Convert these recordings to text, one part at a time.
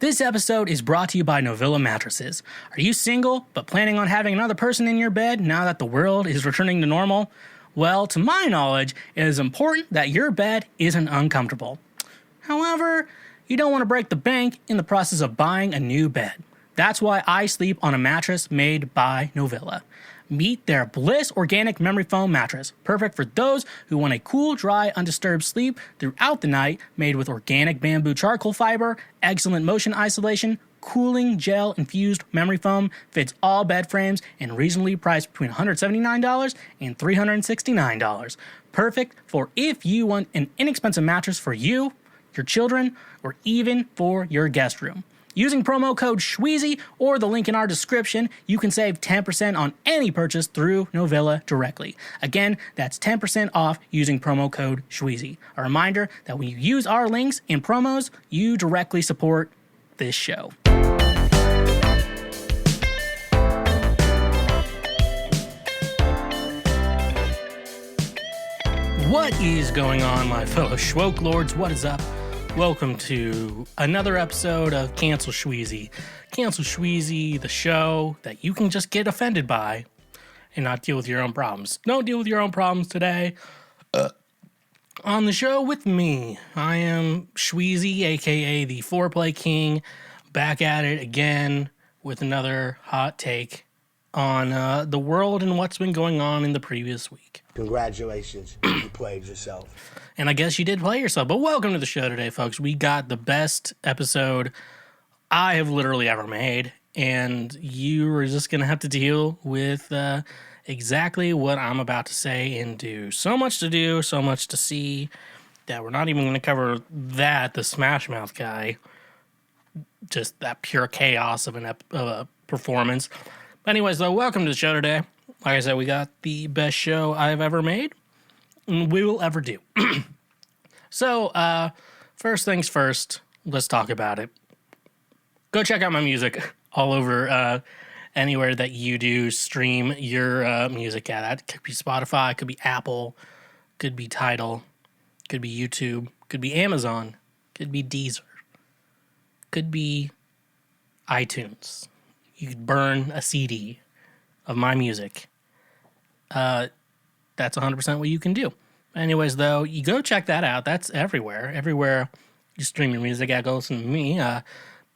This episode is brought to you by Novilla Mattresses. Are you single, but planning on having another person in your bed now that the world is returning to normal? Well, to my knowledge, it is important that your bed isn't uncomfortable. However, you don't want to break the bank in the process of buying a new bed. That's why I sleep on a mattress made by Novilla. Meet their Bliss Organic Memory Foam Mattress, perfect for those who want a cool, dry, undisturbed sleep throughout the night, made with organic bamboo charcoal fiber, excellent motion isolation, cooling gel-infused memory foam, fits all bed frames, and reasonably priced between $179 and $369. Perfect for if you want an inexpensive mattress for you, your children, or even for your guest room. Using promo code Schweezy or the link in our description, you can save 10% on any purchase through Novilla directly. Again, that's 10% off using promo code Schweezy. A reminder that when you use our links and promos, you directly support this show. What is going on, my fellow Schwoke Lords? What is up? Welcome to another episode of Cancel Schweezy. Cancel Schweezy, the show that you can just get offended by and not deal with your own problems. Don't deal with your own problems today. On the show with me, I am Schweezy, aka the Foreplay King, back at it again with another hot take on the world and what's been going on in the previous week. Congratulations, you played yourself. And I guess you did play yourself. But welcome to the show today, folks. We got the best episode I have literally ever made. And you are just going to have to deal with exactly what I'm about to say and do. So much to do, so much to see, that we're not even going to cover that, the Smash Mouth guy. Just that pure chaos of a performance. But anyways, though, welcome to the show today. Like I said, we got the best show I've ever made, and we will ever do. So, first things first, let's talk about it. Go check out my music all over anywhere that you do stream your music at. That could be Spotify, could be Apple, could be Tidal, could be YouTube, could be Amazon, could be Deezer, could be iTunes. You could burn a CD of my music. That's 100% what you can do. Anyways, though, you go check that out. That's everywhere. Everywhere you stream your music, go listen to me.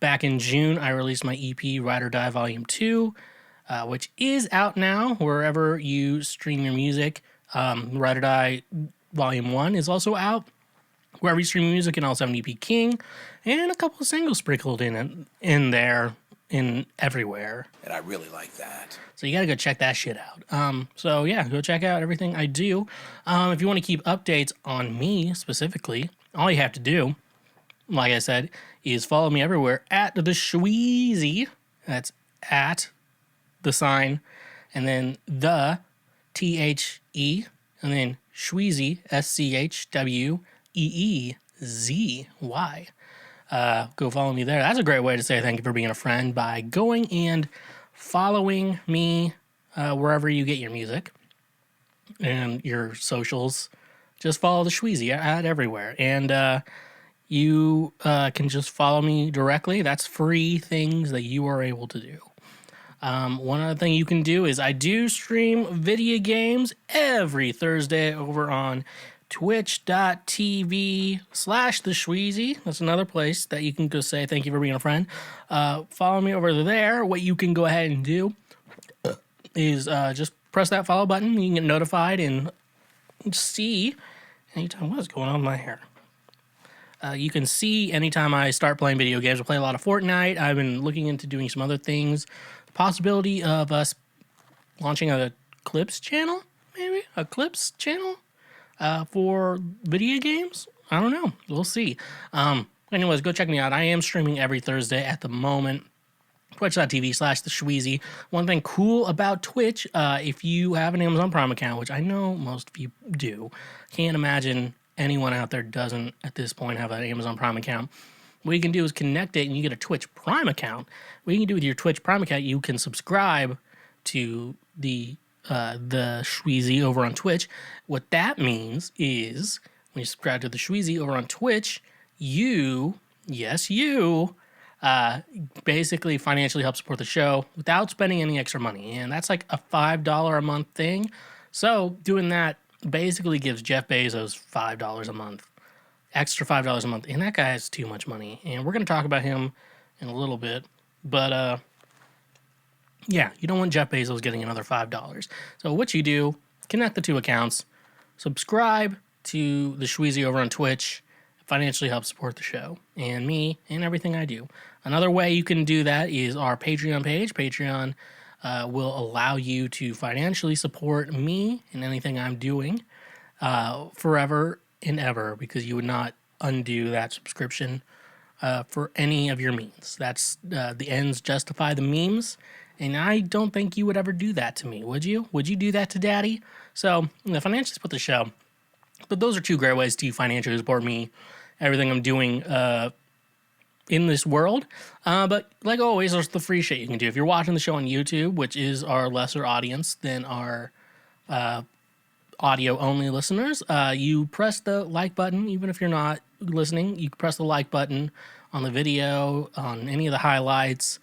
Back in June, I released my EP, Ride or Die Volume 2, which is out now wherever you stream your music. Ride or Die Volume 1 is also out wherever you stream your music, and also have an EP King, and a couple of singles sprinkled in there. In everywhere. And I really like that. So you gotta go check that shit out. So yeah, go check out everything I do. If you want to keep updates on me specifically, all you have to do, like I said, is follow me everywhere at TheSchweezy. That's at the sign, and then the THE, and then Schweezy, SCHWEEZY. Go follow me there. That's a great way to say thank you for being a friend, by going and following me wherever you get your music and your socials. Just follow TheSchweezy at everywhere. And you can just follow me directly. That's free things that you are able to do. One other thing you can do is I do stream video games every Thursday over on twitch.tv/TheSchweezy. That's another place that you can go say thank you for being a friend. Follow me over there. What you can go ahead and do is just press that follow button. You can get notified and see anytime. What is going on with my hair? You can see anytime I start playing video games. I play a lot of Fortnite. I've been looking into doing some other things. The possibility of us launching a Clips channel, maybe? A Clips channel? For video games? I don't know. We'll see. Anyways, go check me out. I am streaming every Thursday at the moment. Twitch.tv/TheSchweezy. One thing cool about Twitch, if you have an Amazon Prime account, which I know most of you do, can't imagine anyone out there doesn't at this point have an Amazon Prime account. What you can do is connect it and you get a Twitch Prime account. What you can do with your Twitch Prime account, you can subscribe to the Schweezy over on Twitch. What that means is when you subscribe to the Schweezy over on Twitch, you, yes, you, basically financially help support the show without spending any extra money. And that's like a $5 a month thing. So doing that basically gives Jeff Bezos $5 a month, extra $5 a month. And that guy has too much money. And we're going to talk about him in a little bit. But yeah, you don't want Jeff Bezos getting another $5. So what you do, connect the two accounts, subscribe to the Schweezy over on Twitch, financially help support the show and me and everything I do. Another way you can do that is our Patreon page. Patreon will allow you to financially support me and anything I'm doing forever and ever, because you would not undo that subscription for any of your means. That's the ends justify the memes, and I don't think you would ever do that to me, would you? Would you do that to Daddy? So, financially support the show. But those are two great ways to financially support me, everything I'm doing in this world. But like always, there's the free shit you can do. If you're watching the show on YouTube, which is our lesser audience than our audio-only listeners, you press the like button. Even if you're not listening, you can press the like button on the video, on any of the highlights.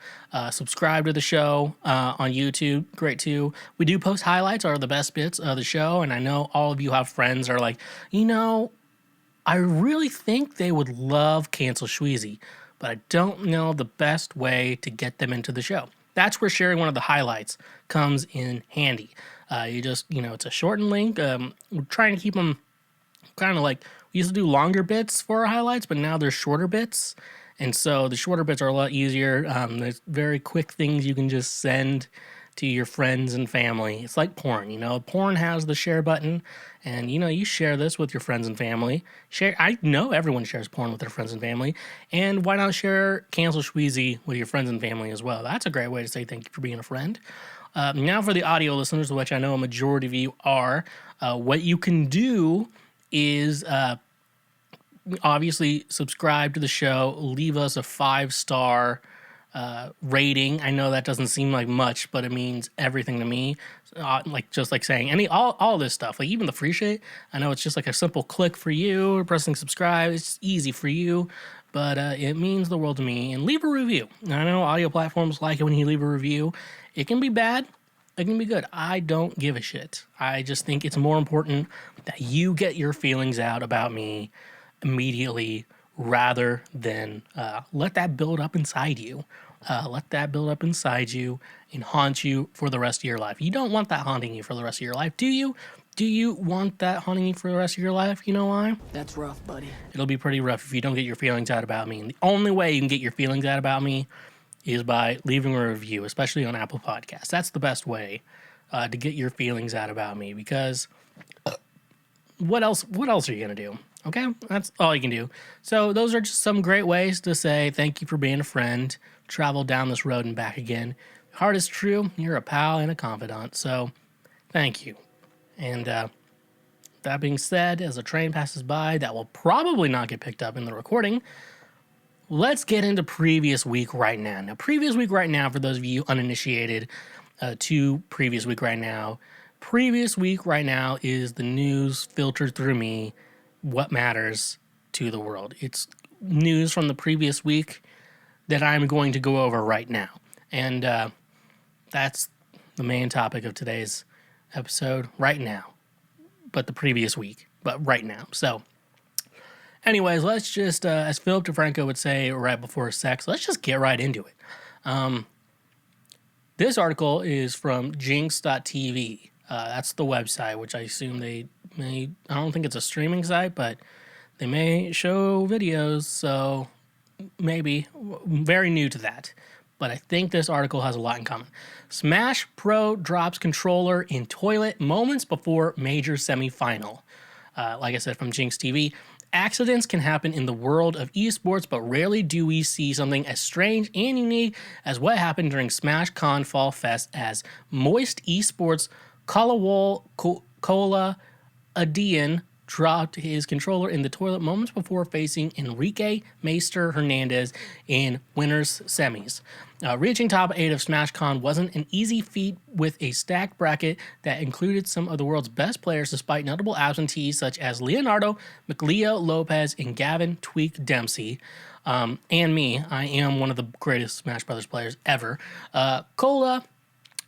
Subscribe to the show on YouTube. Great, too. We do post highlights, are the best bits of the show, and I know all of you have friends that are like, I really think they would love Cancel Schweezy, but I don't know the best way to get them into the show. That's where sharing one of the highlights comes in handy. You just, it's a shortened link. We're trying to keep them kind of like, we used to do longer bits for our highlights, but now they're shorter bits. And so the shorter bits are a lot easier. There's very quick things you can just send to your friends and family. It's like porn, Porn has the share button, and, you share this with your friends and family. I know everyone shares porn with their friends and family, and why not share Cancel Schweezy with your friends and family as well? That's a great way to say thank you for being a friend. Now for the audio listeners, which I know a majority of you are, what you can do is obviously subscribe to the show, leave us a 5-star rating. I know that doesn't seem like much, but it means everything to me. Just like saying all this stuff, like even the free shit. I know it's just like a simple click for you, pressing subscribe. It's easy for you, but it means the world to me. And leave a review. I know audio platforms like it when you leave a review. It can be bad. It can be good. I don't give a shit. I just think it's more important that you get your feelings out about me immediately, rather than let that build up inside you. Let that build up inside you and haunt you for the rest of your life. You don't want that haunting you for the rest of your life, do you? Do you want that haunting you for the rest of your life? You know why? That's rough, buddy. It'll be pretty rough if you don't get your feelings out about me. And the only way you can get your feelings out about me is by leaving a review, especially on Apple Podcasts. That's the best way to get your feelings out about me, because what else are you going to do? Okay, that's all you can do. So those are just some great ways to say thank you for being a friend. Travel down this road and back again. Heart is true. You're a pal and a confidant. So thank you. And that being said, as a train passes by that will probably not get picked up in the recording, let's get into previous week right now. Now, previous week right now, for those of you uninitiated to previous week right now, previous week right now is the news filtered through me. What matters to the world. It's news from the previous week that I'm going to go over right now. And that's the main topic of today's episode right now. But the previous week, but right now. So anyways, let's just, as Philip DeFranco would say right before sex, let's just get right into it. This article is from jinx.tv. That's the website, which I assume I don't think it's a streaming site, but they may show videos, so maybe. Very new to that. But I think this article has a lot in common. Smash Pro drops controller in toilet moments before major semifinal. Like I said, from Jinx TV. Accidents can happen in the world of esports, but rarely do we see something as strange and unique as what happened during Smash Con Fall Fest as Moist Esports Cola Adian dropped his controller in the toilet moments before facing Enrique Maester Hernandez in winners semis. Reaching top 8 of SmashCon wasn't an easy feat with a stacked bracket that included some of the world's best players despite notable absentees such as Leonardo, McLeo Lopez, and Gavin Tweak Dempsey. And me, I am one of the greatest Smash Brothers players ever. Cola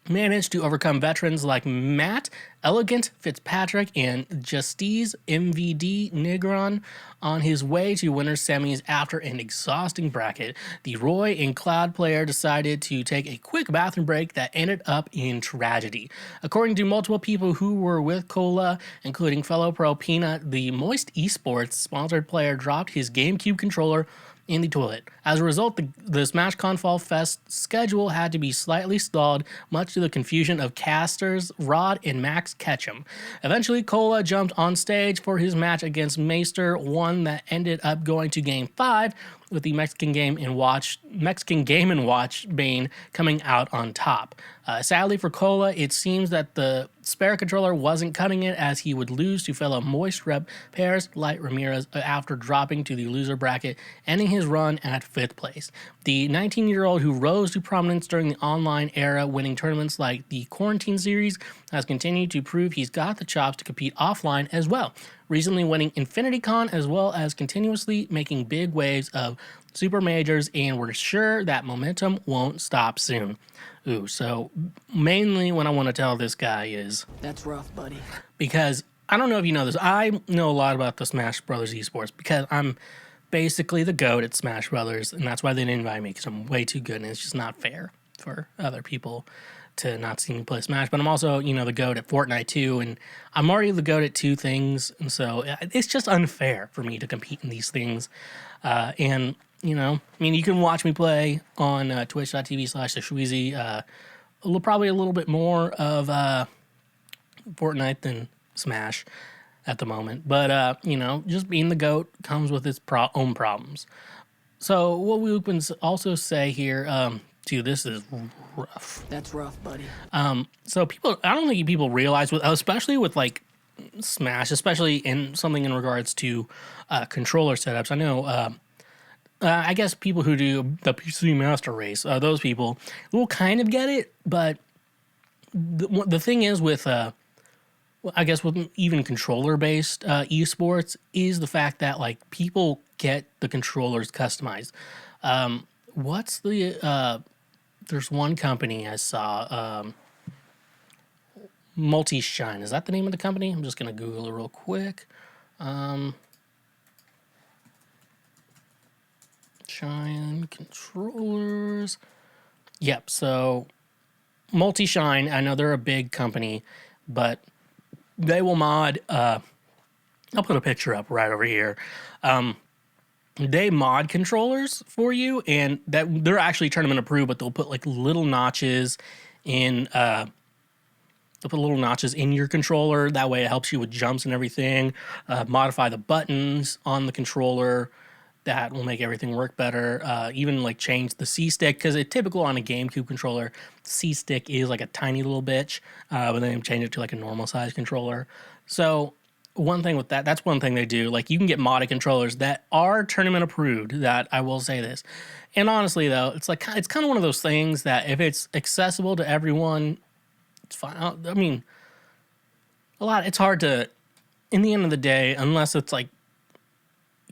managed to overcome veterans like Matt Elegant Fitzpatrick and Justice MVD Negron on his way to winners semis after an exhausting bracket. The Roy and Cloud player decided to take a quick bathroom break that ended up in tragedy. According to multiple people who were with Cola, including fellow pro Peanut, the Moist Esports sponsored player dropped his GameCube controller in the toilet. As a result, the SmashCon Fall Fest schedule had to be slightly stalled, much to the confusion of casters Rod and Max Ketchum. Eventually, Cola jumped on stage for his match against Maester, one that ended up going to Game 5, with the Mexican Game and Watch Bane coming out on top. Sadly for Cola, it seems that the spare controller wasn't cutting it, as he would lose to fellow Moist rep pairs Light Ramirez after dropping to the loser bracket, ending his run at 5th place. The 19-year-old who rose to prominence during the online era, winning tournaments like the Quarantine Series, has continued to prove he's got the chops to compete offline as well, recently winning InfinityCon as well as continuously making big waves of super majors, and we're sure that momentum won't stop soon. Ooh, so mainly what I want to tell this guy is... That's rough, buddy. Because, I don't know if you know this, I know a lot about the Smash Brothers esports because I'm basically the GOAT at Smash Brothers, and that's why they didn't invite me, because I'm way too good, and it's just not fair for other people to not see me play Smash. But I'm also, the GOAT at Fortnite too, and I'm already the GOAT at 2 things, and so it's just unfair for me to compete in these things. You can watch me play on twitch.tv/TheSchweezy. Probably a little bit more of Fortnite than Smash at the moment. But, just being the GOAT comes with its own problems. So what we can also say here, this is rough. That's rough, buddy. So I don't think people realize, especially with like Smash, especially in something in regards to controller setups. I know, I guess people who do the PC Master Race, those people will kind of get it, but the thing is with, I guess with even controller-based esports is the fact that like people get the controllers customized. There's one company I saw, Multi-Shine. Is that the name of the company? I'm just going to Google it real quick. Shine controllers. Yep, so Multi-Shine, I know they're a big company, but they will mod, I'll put a picture up right over here. They mod controllers for you, and that they're actually tournament approved, but they'll put like little notches in your controller. That way it helps you with jumps and everything. Modify the buttons on the controller. That will make everything work better. Even like change the C-stick, because it's typical on a GameCube controller, C-stick is like a tiny little bitch, but then change it to like a normal size controller. So one thing with that's one thing they do. Like you can get modded controllers that are tournament approved. That I will say this. And honestly though, it's kind of one of those things that if it's accessible to everyone, it's fine. I mean, it's hard to, in the end of the day, unless it's like,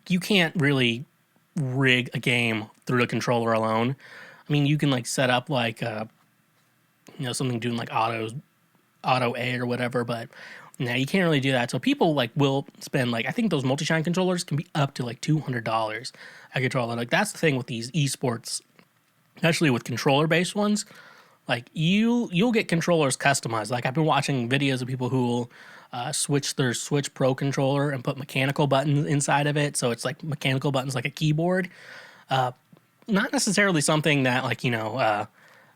you can't really rig a game through a controller alone. I mean, you can like set up like, something doing like auto A or whatever, but no, you can't really do that. So people like will spend like, I think those Multi-Shine controllers can be up to like $200 a controller. Like that's the thing with these esports, especially with controller based ones. Like you'll get controllers customized. Like I've been watching videos of people who will switch their Switch Pro controller and put mechanical buttons inside of it. So it's like mechanical buttons like a keyboard. Not necessarily something that like,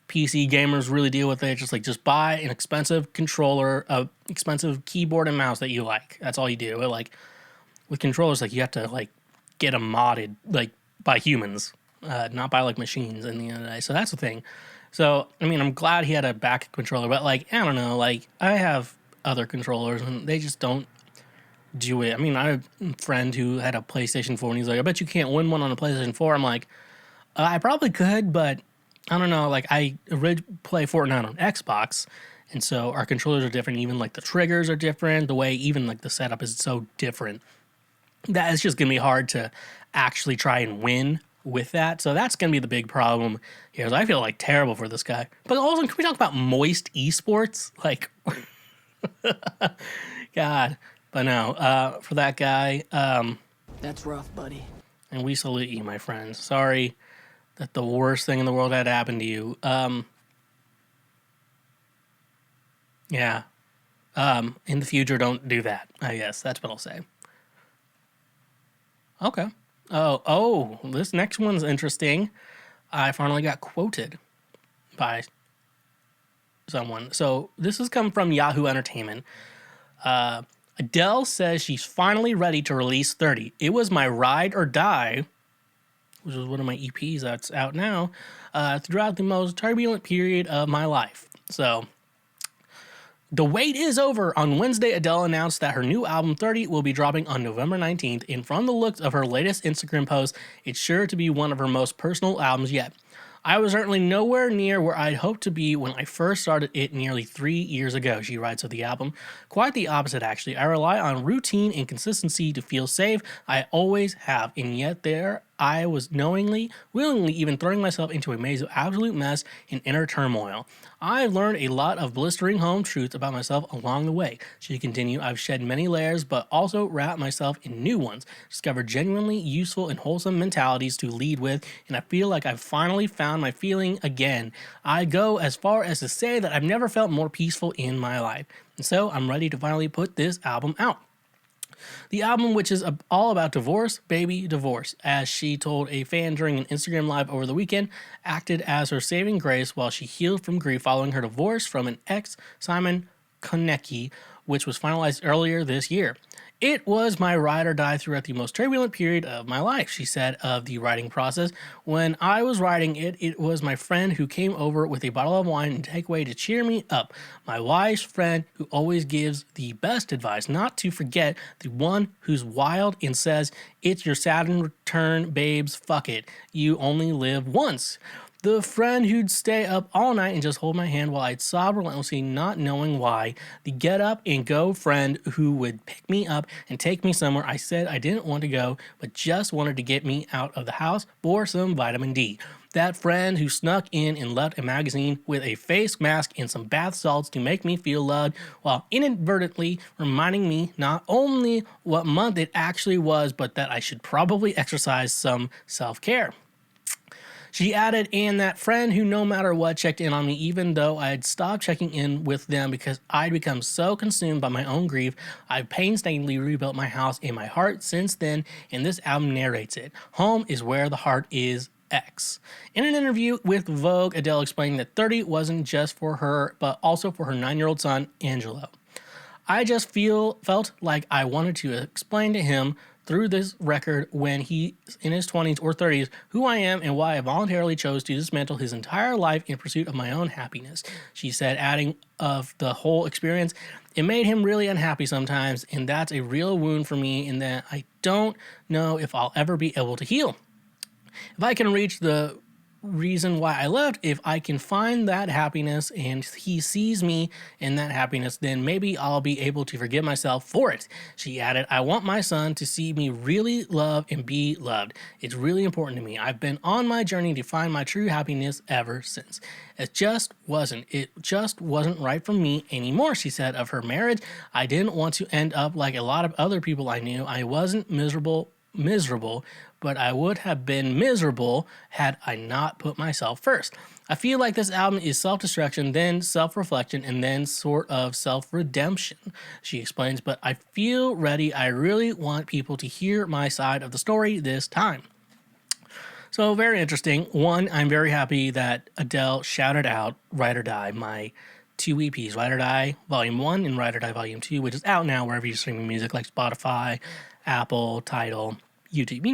PC gamers really deal with it. Just buy an expensive controller, expensive keyboard and mouse that you like. That's all you do. Like with controllers, like you have to like get them modded like by humans, not by like machines in the end of the day. So that's the thing. So, I mean, I'm glad he had a back controller, but like, I don't know, like I have other controllers and they just don't do it. I mean, I have a friend who had a PlayStation 4 and he's like, I bet you can't win one on a PlayStation 4. I'm like, I probably could, but I don't know. Like, I play Fortnite on Xbox, and so our controllers are different. Even like the triggers are different. The way even like the setup is so different that it's just gonna be hard to actually try and win with that. So that's gonna be the big problem here. I feel like terrible for this guy. But also, can we talk about moist esports? Like, God. But no, for that guy, That's rough, buddy. and we salute you, my friend. Sorry that the worst thing in the world had happened to you. Yeah. In the future, don't do that. I guess that's what I'll say. Okay. Oh, this next one's interesting. I finally got quoted by someone. So this has come from Yahoo Entertainment. Adele says she's finally ready to release 30. It was my ride or die, which is one of my EPs that's out now, throughout the most turbulent period of my life. So the wait is over. On Wednesday, Adele announced that her new album 30 will be dropping on November 19th, and from the looks of her latest Instagram post, it's sure to be one of her most personal albums yet. I was certainly nowhere near where I'd hoped to be when I first started it nearly 3 years ago, she writes of the album. Quite the opposite, actually. I rely on routine and consistency to feel safe. I always have, and yet there I was willingly even throwing myself into a maze of absolute mess and inner turmoil. I've learned a lot of blistering home truths about myself along the way. She continued, I've shed many layers, but also wrapped myself in new ones, discovered genuinely useful and wholesome mentalities to lead with, and I feel like I've finally found my feeling again. I go as far as to say that I've never felt more peaceful in my life. And so I'm ready to finally put this album out. The album, which is all about divorce, baby, divorce, as she told a fan during an Instagram live over the weekend, acted as her saving grace while she healed from grief following her divorce from an ex, Simon Konecki, which was finalized earlier this year. It was my ride or die throughout the most turbulent period of my life, she said of the writing process. When I was writing it, it was my friend who came over with a bottle of wine and takeaway to cheer me up. My wise friend who always gives the best advice, not to forget the one who's wild and says, it's your Saturn return, babes, fuck it. You only live once. The friend who'd stay up all night and just hold my hand while I'd sob relentlessly, not knowing why. The get up and go friend who would pick me up and take me somewhere I said I didn't want to go, but just wanted to get me out of the house for some vitamin D. That friend who snuck in and left a magazine with a face mask and some bath salts to make me feel loved, while inadvertently reminding me not only what month it actually was, but that I should probably exercise some self-care. She added, and that friend who no matter what checked in on me even though I had stopped checking in with them because I'd become so consumed by my own grief. I've painstakingly rebuilt my house and my heart since then, and this album narrates it. Home is where the heart is. X. In an interview with Vogue, Adele explained that 30 wasn't just for her, but also for her 9-year-old son, Angelo. I just felt like I wanted to explain to him through this record when he's in his 20s or 30s who I am and why I voluntarily chose to dismantle his entire life in pursuit of my own happiness, she said, adding of the whole experience, it made him really unhappy sometimes, and that's a real wound for me in that I don't know if I'll ever be able to heal. If I can reach the reason why I left, if I can find that happiness and he sees me in that happiness, then maybe I'll be able to forgive myself for it. She added, I want my son to see me really love and be loved. It's really important to me. I've been on my journey to find my true happiness ever since. It just wasn't right for me anymore, she said of her marriage. I didn't want to end up like a lot of other people I knew. I wasn't miserable, but I would have been miserable had I not put myself first. I feel like this album is self-destruction, then self-reflection, and then sort of self-redemption, she explains, but I feel ready. I really want people to hear my side of the story this time. So very interesting. One, I'm very happy that Adele shouted out Ride or Die, my 2 EPs, Ride or Die Volume 1 and Ride or Die Volume 2, which is out now wherever you're streaming music like Spotify, Apple, Tidal, YouTube.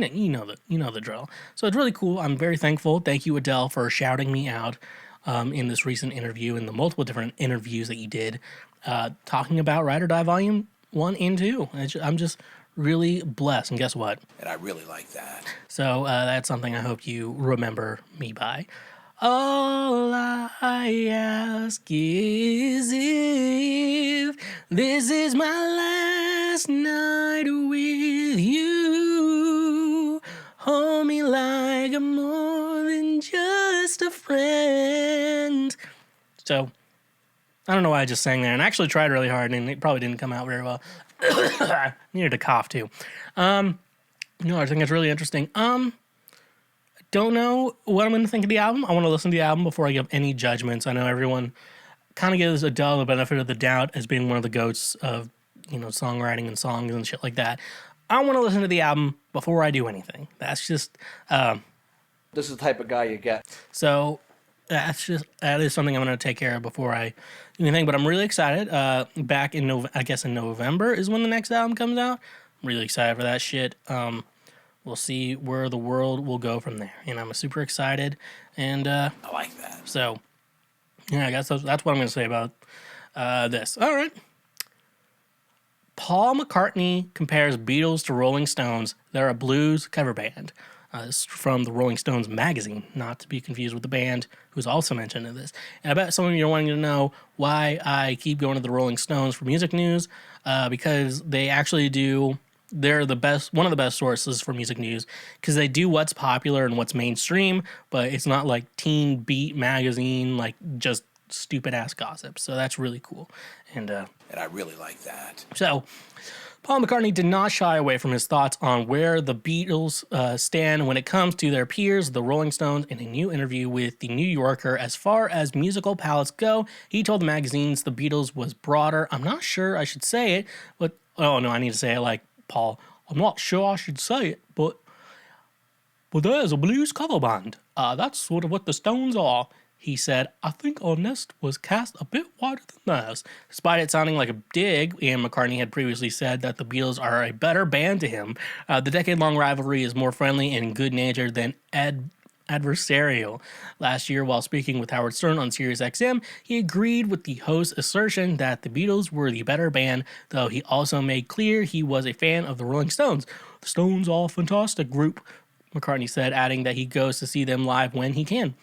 You know the drill. So it's really cool. I'm very thankful. Thank you, Adele, for shouting me out in this recent interview and the multiple different interviews that you did talking about Ride or Die Volume 1 and 2. I'm just really blessed. And guess what? And I really like that. So that's something I hope you remember me by. All I ask is if this is my last night with you. Hold me like I'm more than just a friend. So, I don't know why I just sang there. And I actually tried really hard, and it probably didn't come out very well. I needed to cough, too. I think it's really interesting. Don't know what I'm going to think of the album. I want to listen to the album before I give any judgments. I know everyone kind of gives Adele the benefit of the doubt as being one of the goats of, songwriting and songs and shit like that. I want to listen to the album before I do anything. That's just... This is the type of guy you get. So that is something I'm going to take care of before I do anything. But I'm really excited. Back in November is when the next album comes out. I'm really excited for that shit. We'll see where the world will go from there. And I'm super excited. And I like that. So, yeah, I guess that's what I'm going to say about this. All right. Paul McCartney compares Beatles to Rolling Stones. They're a blues cover band. This is from the Rolling Stones magazine, not to be confused with the band who's also mentioned in this. And I bet some of you are wanting to know why I keep going to the Rolling Stones for music news, because they actually do... They're one of the best sources for music news because they do what's popular and what's mainstream, but it's not like Teen Beat magazine, like just stupid ass gossip. So that's really cool. And I really like that. So Paul McCartney did not shy away from his thoughts on where the Beatles stand when it comes to their peers, the Rolling Stones, in a new interview with The New Yorker. As far as musical palettes go, he told the magazines the Beatles was broader. I'm not sure I should say it, but oh no, I need to say it like Paul. I'm not sure I should say it, but there's a blues cover band. That's sort of what the Stones are. He said, I think our nest was cast a bit wider than theirs. Despite it sounding like a dig, Ian McCartney had previously said that the Beatles are a better band to him. The decade-long rivalry is more friendly and good-natured than adversarial. Last year, while speaking with Howard Stern on SiriusXM, he agreed with the host's assertion that the Beatles were the better band, though he also made clear he was a fan of the Rolling Stones. The Stones are a fantastic group, McCartney said, adding that he goes to see them live when he can.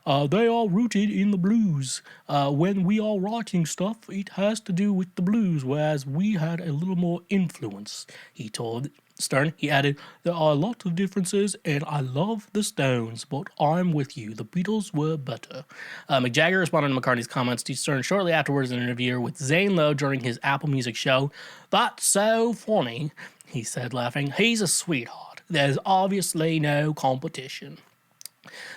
They are rooted in the blues. When we are writing stuff, it has to do with the blues, whereas we had a little more influence, he told Stern. He added, there are a lot of differences, and I love the Stones, but I'm with you. The Beatles were better. Mick Jagger responded to McCartney's comments to Stern shortly afterwards in an interview with Zane Lowe during his Apple Music show. That's so funny, he said, laughing. He's a sweetheart. There's obviously no competition.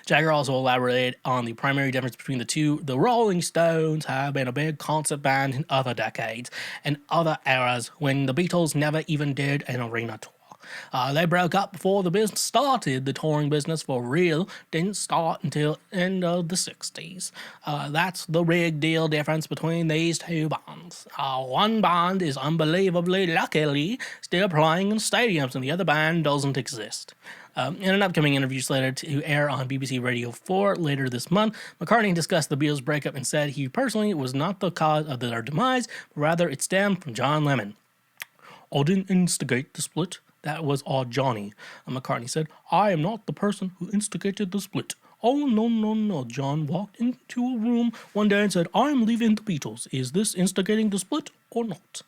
Jagger also elaborated on the primary difference between the two. The Rolling Stones have been a big concert band in other decades and other eras when the Beatles never even did an arena tour. They broke up before the business started. The touring business for real didn't start until end of the 60s. That's the big deal difference between these two bands. One band is unbelievably luckily still playing in stadiums and the other band doesn't exist. In an upcoming interview slated to air on BBC Radio 4 later this month, McCartney discussed the Beatles' breakup and said he personally was not the cause of their demise, but rather it stemmed from John Lennon. I didn't instigate the split. That was our Johnny. McCartney said, I am not the person who instigated the split. Oh, no. John walked into a room one day and said, I'm leaving the Beatles. Is this instigating the split or not?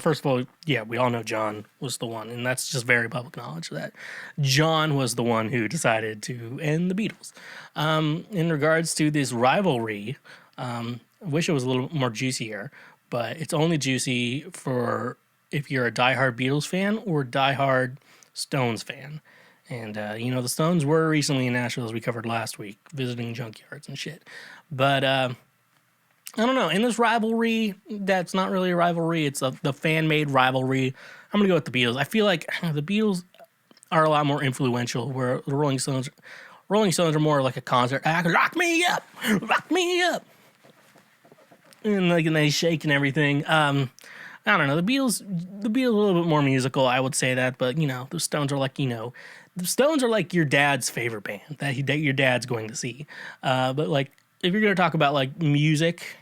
First of all, yeah, we all know John was the one, and that's just very public knowledge that John was the one who decided to end the Beatles. In regards to this rivalry, I wish it was a little more juicier, but it's only juicy for if you're a diehard Beatles fan or a diehard Stones fan. And, the Stones were recently in Nashville, as we covered last week, visiting junkyards and shit. But, I don't know. In this rivalry, that's not really a rivalry. It's the fan-made rivalry. I'm going to go with the Beatles. I feel like the Beatles are a lot more influential, where the Rolling Stones are more like a concert act. Rock me up! Rock me up! And they shake and everything. I don't know. The Beatles are a little bit more musical, I would say that. But, the Stones are like, the Stones are like your dad's favorite band that your dad's going to see. But, like, if you're going to talk about, like, music,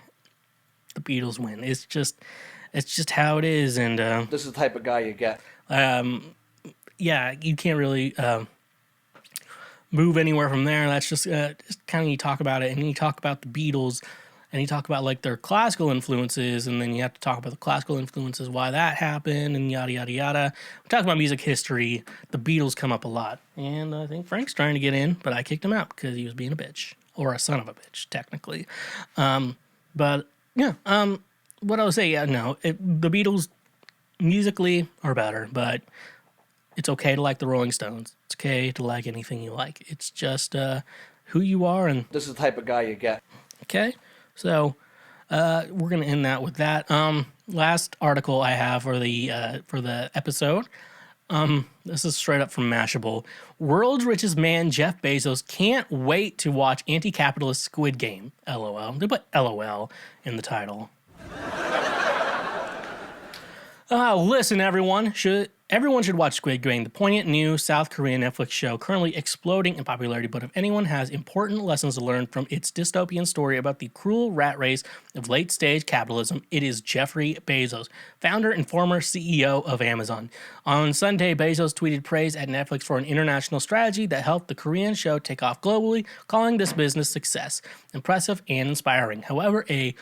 the Beatles win. It's it's just how it is. And This is the type of guy you get. yeah, you can't really move anywhere from there. That's just kind of, you talk about it, and you talk about the Beatles, and you talk about like their classical influences, and then you have to talk about the classical influences, why that happened, and yada yada yada. We talk about music history. The Beatles come up a lot, and I think Frank's trying to get in, but I kicked him out because he was being a bitch, or a son of a bitch, technically. But yeah, what I would say, yeah, no, the Beatles musically are better, but it's okay to like the Rolling Stones. It's okay to like anything you like. It's just who you are, and This is the type of guy you get. okay. So we're gonna end that with that. Last article I have for the episode. This is straight up from Mashable. World's richest man Jeff Bezos can't wait to watch anti-capitalist Squid Game. LOL. They put LOL in the title. Listen, everyone should watch Squid Game, the poignant new South Korean Netflix show currently exploding in popularity. But if anyone has important lessons to learn from its dystopian story about the cruel rat race of late-stage capitalism, it is Jeffrey Bezos, founder and former CEO of Amazon. On Sunday, Bezos tweeted praise at Netflix for an international strategy that helped the Korean show take off globally, calling this business success impressive and inspiring. However, a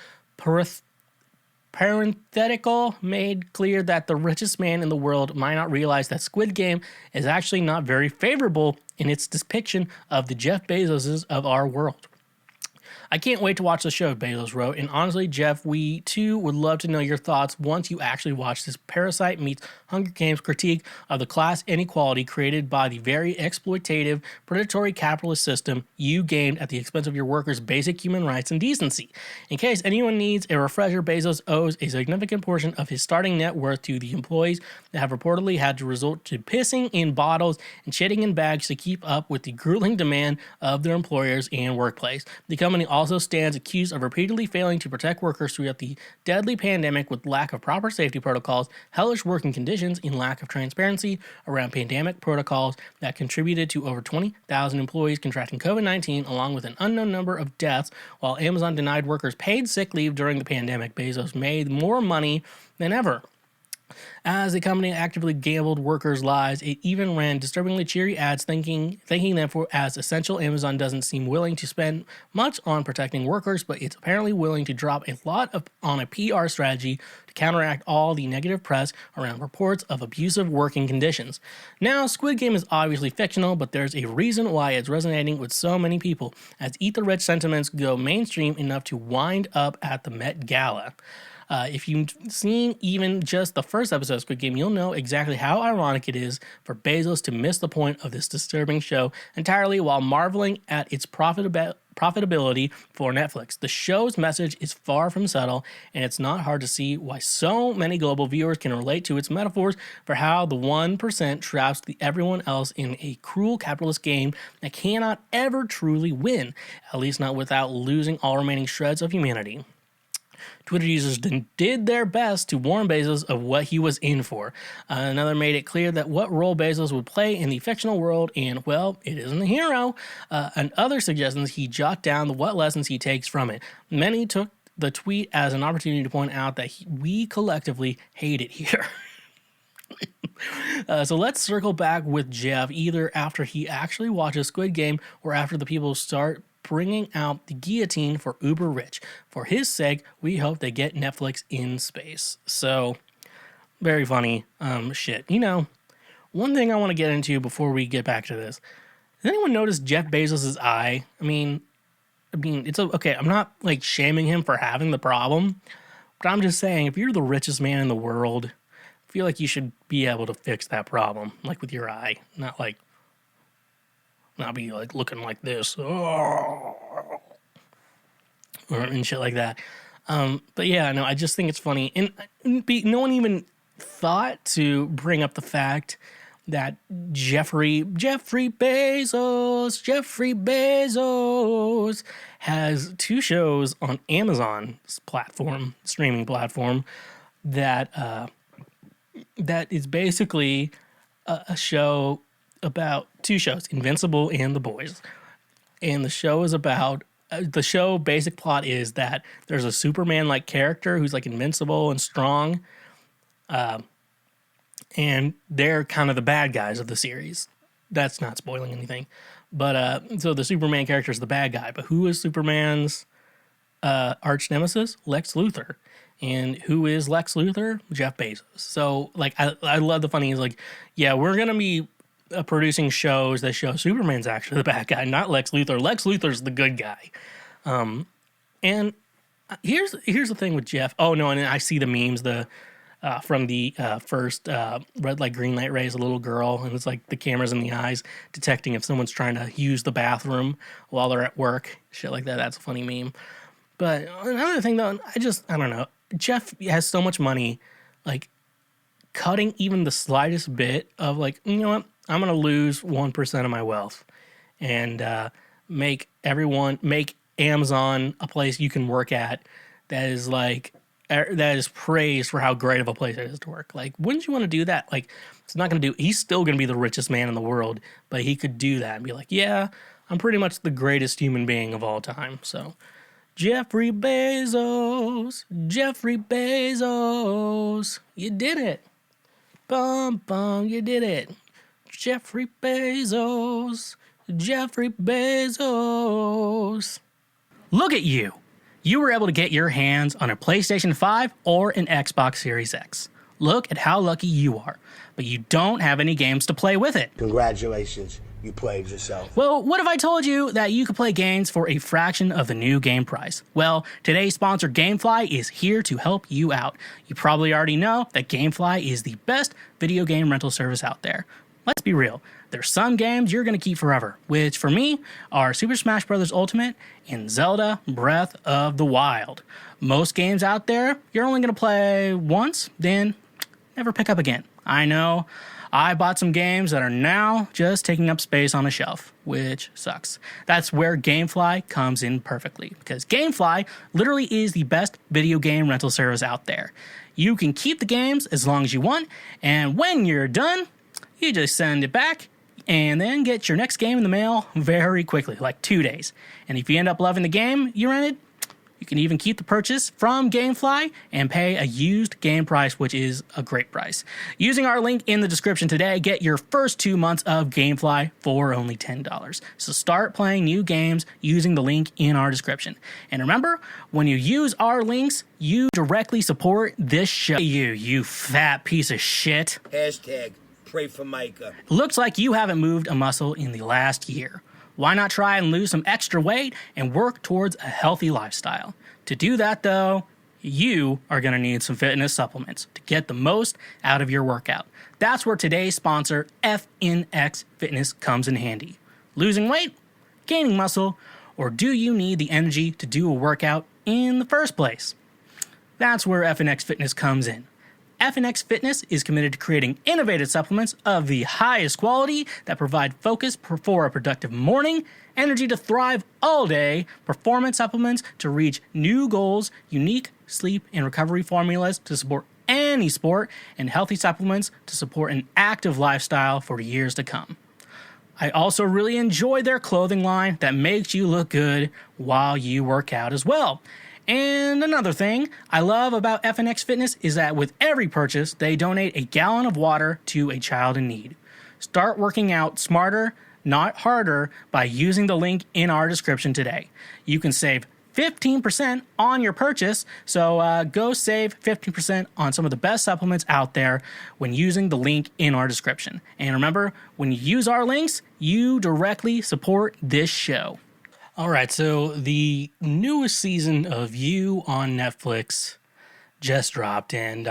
parenthetical made clear that the richest man in the world might not realize that Squid Game is actually not very favorable in its depiction of the Jeff Bezoses of our world. I can't wait to watch the show, Bezos wrote, and honestly, Jeff, we too would love to know your thoughts once you actually watch this Parasite meets Hunger Games critique of the class inequality created by the very exploitative, predatory capitalist system you gained at the expense of your workers' basic human rights and decency. In case anyone needs a refresher, Bezos owes a significant portion of his starting net worth to the employees that have reportedly had to resort to pissing in bottles and shitting in bags to keep up with the grueling demand of their employers and workplace. The company also stands accused of repeatedly failing to protect workers throughout the deadly pandemic with lack of proper safety protocols, hellish working conditions, and lack of transparency around pandemic protocols that contributed to over 20,000 employees contracting COVID-19 along with an unknown number of deaths. While Amazon denied workers paid sick leave during the pandemic, Bezos made more money than ever. As the company actively gambled workers' lives, it even ran disturbingly cheery ads thanking them for as essential. Amazon doesn't seem willing to spend much on protecting workers, but it's apparently willing to drop a lot on a PR strategy to counteract all the negative press around reports of abusive working conditions. Now, Squid Game is obviously fictional, but there's a reason why it's resonating with so many people, as Eat the Rich sentiments go mainstream enough to wind up at the Met Gala. If you've seen even just the first episode of Squid Game, you'll know exactly how ironic it is for Bezos to miss the point of this disturbing show entirely while marveling at its profitability for Netflix. The show's message is far from subtle, and it's not hard to see why so many global viewers can relate to its metaphors for how the 1% traps everyone else in a cruel capitalist game that cannot ever truly win, at least not without losing all remaining shreds of humanity. Twitter users did their best to warn Bezos of what he was in for. Another made it clear that what role Bezos would play in the fictional world, and, well, it isn't a hero. And other suggestions he jot down what lessons he takes from it. Many took the tweet as an opportunity to point out that we collectively hate it here. So let's circle back with Jeff, either after he actually watches Squid Game or after the people start bringing out the guillotine for uber rich. For his sake, we hope they get Netflix in space. So, very funny shit. You know, one thing I want to get into before we get back to this. Has anyone noticed Jeff Bezos' eye? I mean, it's okay. I'm not like shaming him for having the problem, but I'm just saying, if you're the richest man in the world, I feel like you should be able to fix that problem, like with your eye, not be like looking like this, or and shit like that. But yeah, no, I just think it's funny, and no one even thought to bring up the fact that Jeffrey Bezos has two shows on Amazon's streaming platform, that is basically a show about two shows, Invincible and The Boys. And the show is about the show basic plot is that there's a Superman-like character who's like invincible and strong, and they're kind of the bad guys of the series. That's not spoiling anything, but so the Superman character is the bad guy. But who is Superman's arch nemesis? Lex Luthor. And who is Lex Luthor? Jeff Bezos. So, like, I love the funny is like, yeah, we're gonna be producing shows that show Superman's actually the bad guy, not Lex Luthor. Lex Luthor's the good guy. And here's the thing with Jeff. Oh no, and I see the memes from the first red light green light rays, a little girl, and it's like the cameras in the eyes detecting if someone's trying to use the bathroom while they're at work, shit like that. That's a funny meme. But another thing though, I don't know. Jeff has so much money, like cutting even the slightest bit of like, you know what, I'm going to lose 1% of my wealth and make Amazon a place you can work at that is like, that is praised for how great of a place it is to work. Like, wouldn't you want to do that? Like, it's not going to do, he's still going to be the richest man in the world, but he could do that and be like, yeah, I'm pretty much the greatest human being of all time. So Jeffrey Bezos, you did it. Bum, bum, you did it. Jeffrey Bezos. Look at you. You were able to get your hands on a PlayStation 5 or an Xbox Series X. Look at how lucky you are. But you don't have any games to play with it. Congratulations. You played yourself. Well, what if I told you that you could play games for a fraction of the new game price? Well, today's sponsor, Gamefly, is here to help you out. You probably already know that Gamefly is the best video game rental service out there. Let's be real. There's some games you're going to keep forever, which for me are Super Smash Bros. Ultimate and Zelda Breath of the Wild. Most games out there, you're only going to play once, then never pick up again. I know. I bought some games that are now just taking up space on a shelf, which sucks. That's where Gamefly comes in perfectly, because Gamefly literally is the best video game rental service out there. You can keep the games as long as you want, and when you're done, you just send it back and then get your next game in the mail very quickly, like 2 days. And if you end up loving the game you rented, you can even keep the purchase from Gamefly and pay a used game price, which is a great price. Using our link in the description today, get your first 2 months of Gamefly for only $10. So start playing new games using the link in our description. And remember, when you use our links, you directly support this show. You fat piece of shit. Hashtag pray for Micah. Looks like you haven't moved a muscle in the last year. Why not try and lose some extra weight and work towards a healthy lifestyle? To do that, though, you are going to need some fitness supplements to get the most out of your workout. That's where today's sponsor, FNX Fitness, comes in handy. Losing weight? Gaining muscle? Or do you need the energy to do a workout in the first place? That's where FNX Fitness comes in. FNX Fitness is committed to creating innovative supplements of the highest quality that provide focus for a productive morning, energy to thrive all day, performance supplements to reach new goals, unique sleep and recovery formulas to support any sport, and healthy supplements to support an active lifestyle for years to come. I also really enjoy their clothing line that makes you look good while you work out as well. And another thing I love about FNX Fitness is that with every purchase, they donate a gallon of water to a child in need. Start working out smarter, not harder, by using the link in our description today. You can save 15% on your purchase, so go save 15% on some of the best supplements out there when using the link in our description. And remember, when you use our links, you directly support this show. All right, so the newest season of You on Netflix just dropped, and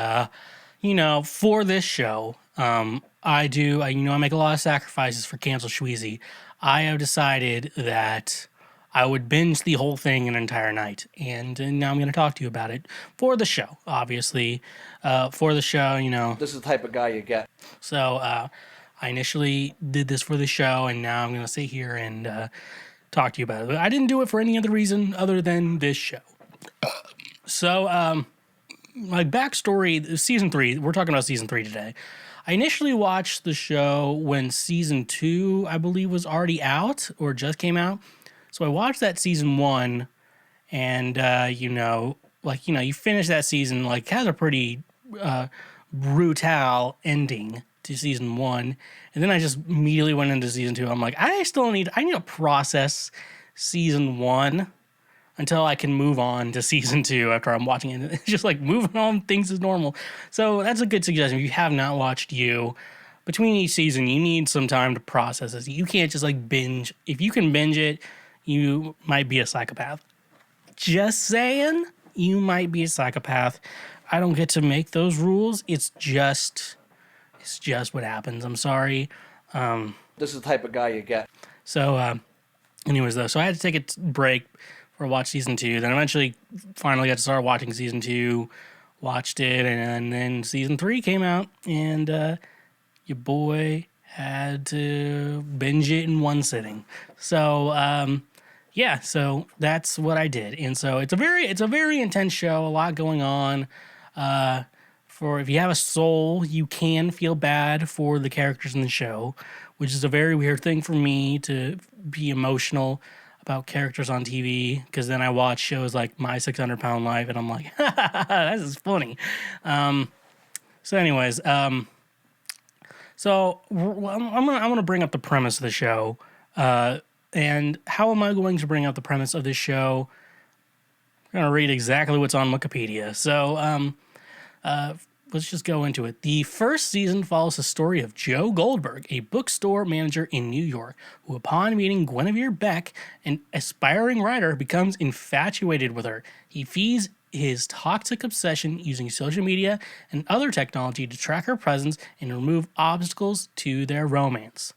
for this show, I make a lot of sacrifices for Cancel Schweezy. I have decided that I would binge the whole thing an entire night, and now I'm going to talk to you about it for the show. Obviously, for the show, This is the type of guy you get. So I initially did this for the show, and now I'm going to sit here and talk to you about it. I didn't do it for any other reason other than this show. So, my backstory, season 3, we're talking about season 3 today. I initially watched the show when season 2, I believe, was already out or just came out. So I watched that season 1, and you finish that season, like, has a pretty brutal ending to season 1, and then I just immediately went into season 2. I'm like, I need to process season 1 until I can move on to season 2 after I'm watching it. It's just like moving on, things is normal. So that's a good suggestion. If you have not watched You, between each season, you need some time to process this. You can't just like binge. If you can binge it, you might be a psychopath. Just saying, you might be a psychopath. I don't get to make those rules. It's just what happens. I'm sorry. This is the type of guy you get. So, anyways, though, so I had to take a break for watch season 2. Then eventually, finally got to start watching season 2. Watched it, and then season 3 came out, and your boy had to binge it in one sitting. So, yeah, so that's what I did, and so it's a very intense show. A lot going on. For if you have a soul, you can feel bad for the characters in the show, which is a very weird thing for me to be emotional about characters on TV, because then I watch shows like My 600 Pound Life, and I'm like, this is funny. So anyways, so I'm gonna bring up the premise of the show, and how am I going to bring up the premise of this show? I'm gonna read exactly what's on Wikipedia. So let's just go into it. The first season follows the story of Joe Goldberg, a bookstore manager in New York, who upon meeting Guinevere Beck, an aspiring writer, becomes infatuated with her. He feeds his toxic obsession using social media and other technology to track her presence and remove obstacles to their romance.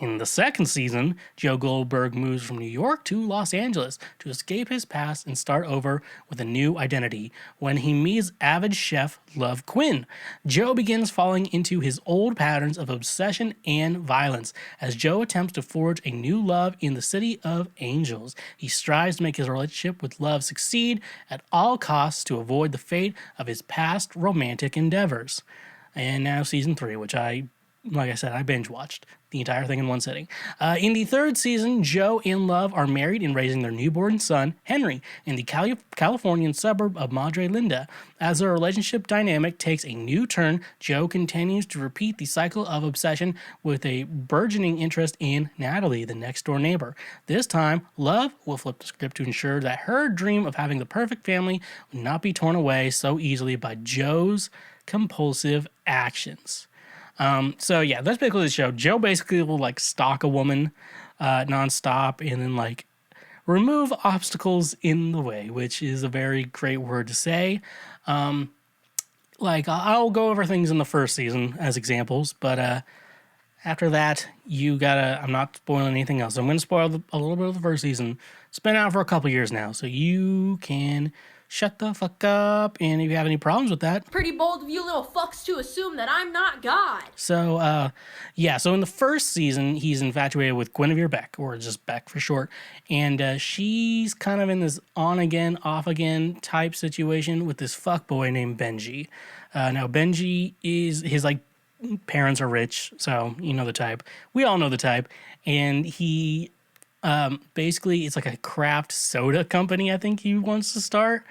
In the second season, Joe Goldberg moves from New York to Los Angeles to escape his past and start over with a new identity. When he meets avid chef Love Quinn, Joe begins falling into his old patterns of obsession and violence. As Joe attempts to forge a new love in the city of angels, he strives to make his relationship with Love succeed at all costs to avoid the fate of his past romantic endeavors. And now season 3, which like I said, I binge watched the entire thing in one sitting. In the third season, Joe and Love are married and raising their newborn son, Henry, in the Californian suburb of Madre Linda. As their relationship dynamic takes a new turn, Joe continues to repeat the cycle of obsession with a burgeoning interest in Natalie, the next-door neighbor. This time, Love will flip the script to ensure that her dream of having the perfect family will not be torn away so easily by Joe's compulsive actions. So yeah, that's basically the show. Joe basically will like stalk a woman nonstop and then like remove obstacles in the way, which is a very great word to say. Like I'll go over things in the first season as examples, but after that, I'm not spoiling anything else. I'm going to spoil a little bit of the first season. It's been out for a couple years now, so you can shut the fuck up, and if you have any problems with that... Pretty bold of you little fucks to assume that I'm not God. So, so in the first season, he's infatuated with Guinevere Beck, or just Beck for short, and she's kind of in this on-again, off-again type situation with this fuckboy named Benji. Now, Benji his, like, parents are rich, so you know the type. We all know the type, and he... basically it's like a craft soda company I think he wants to start.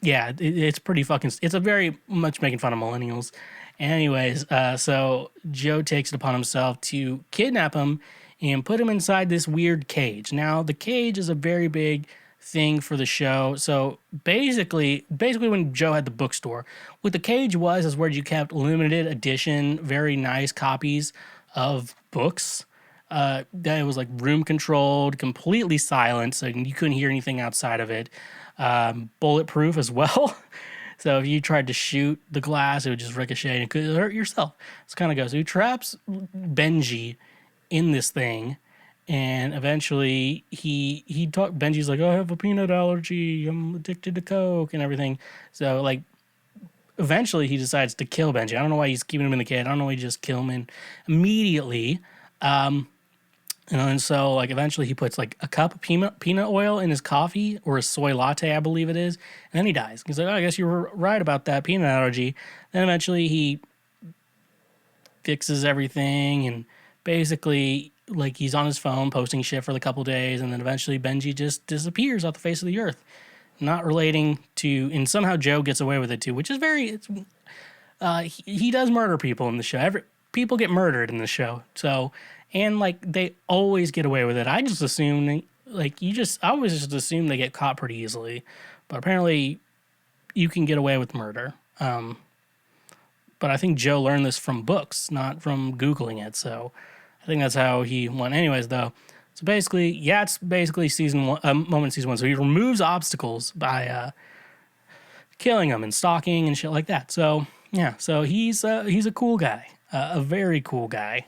It's pretty fucking, it's a very much making fun of millennials. Anyways, so Joe takes it upon himself to kidnap him and put him inside this weird cage. Now the cage is a very big thing for the show. So basically when Joe had the bookstore, what the cage was is where you kept limited edition, very nice copies of books. That it was like room controlled, completely silent, so you couldn't hear anything outside of it. Bulletproof as well. So if you tried to shoot the glass, it would just ricochet and it could hurt yourself. It's kind of goes. So he traps Benji in this thing, and eventually Benji's like, oh, I have a peanut allergy, I'm addicted to Coke and everything. So like eventually he decides to kill Benji. I don't know why he's keeping him in the cage. I don't know why he just kill him immediately. And so, like, eventually he puts, like, a cup of peanut oil in his coffee, or a soy latte, I believe it is, and then he dies. He's like, oh, I guess you were right about that peanut allergy. Then eventually he fixes everything, and basically like he's on his phone posting shit for a couple days, and then eventually Benji just disappears off the face of the earth, not relating to, and somehow Joe gets away with it too, which is he does murder people in the show. People get murdered in the show, so, and like they always get away with it. I just assume I always just assume they get caught pretty easily, but apparently you can get away with murder. But I think Joe learned this from books, not from Googling it. So I think that's how he won. Anyways, though, so basically, it's basically moment in season 1. So he removes obstacles by killing them and stalking and shit like that. So yeah, so he's a cool guy, a very cool guy.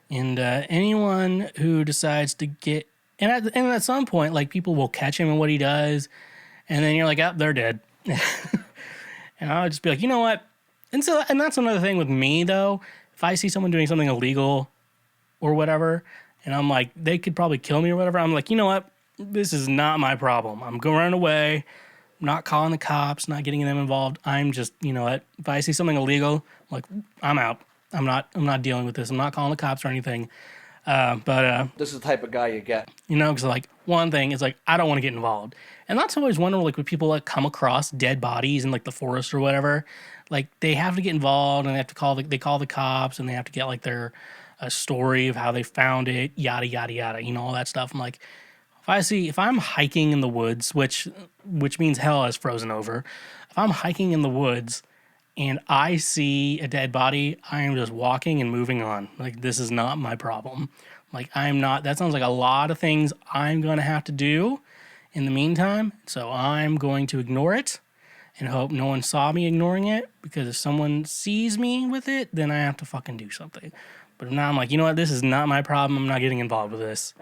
And anyone who decides to get and at some point, like people will catch him in what he does, and then you're like, oh, they're dead. And I'll just be like, you know what? And that's another thing with me, though. If I see someone doing something illegal or whatever, and I'm like, they could probably kill me or whatever, I'm like, you know what? This is not my problem. I'm going to run away. I'm not calling the cops, not getting them involved. I'm just, you know what? If I see something illegal, I'm like, I'm out. I'm not dealing with this. I'm not calling the cops or anything. But this is the type of guy you get. You know, because like one thing is like I don't want to get involved, and that's always wonder like when people like come across dead bodies in like the forest or whatever, like they have to get involved and they have to call the cops and they have to get like their story of how they found it, yada yada yada, you know, all that stuff. I'm like, if I'm hiking in the woods, which means hell has frozen over, if I'm hiking in the woods and I see a dead body, I am just walking and moving on. Like, this is not my problem. Like, that sounds like a lot of things I'm going to have to do in the meantime. So I'm going to ignore it and hope no one saw me ignoring it, because if someone sees me with it, then I have to fucking do something. But now I'm like, you know what? This is not my problem. I'm not getting involved with this.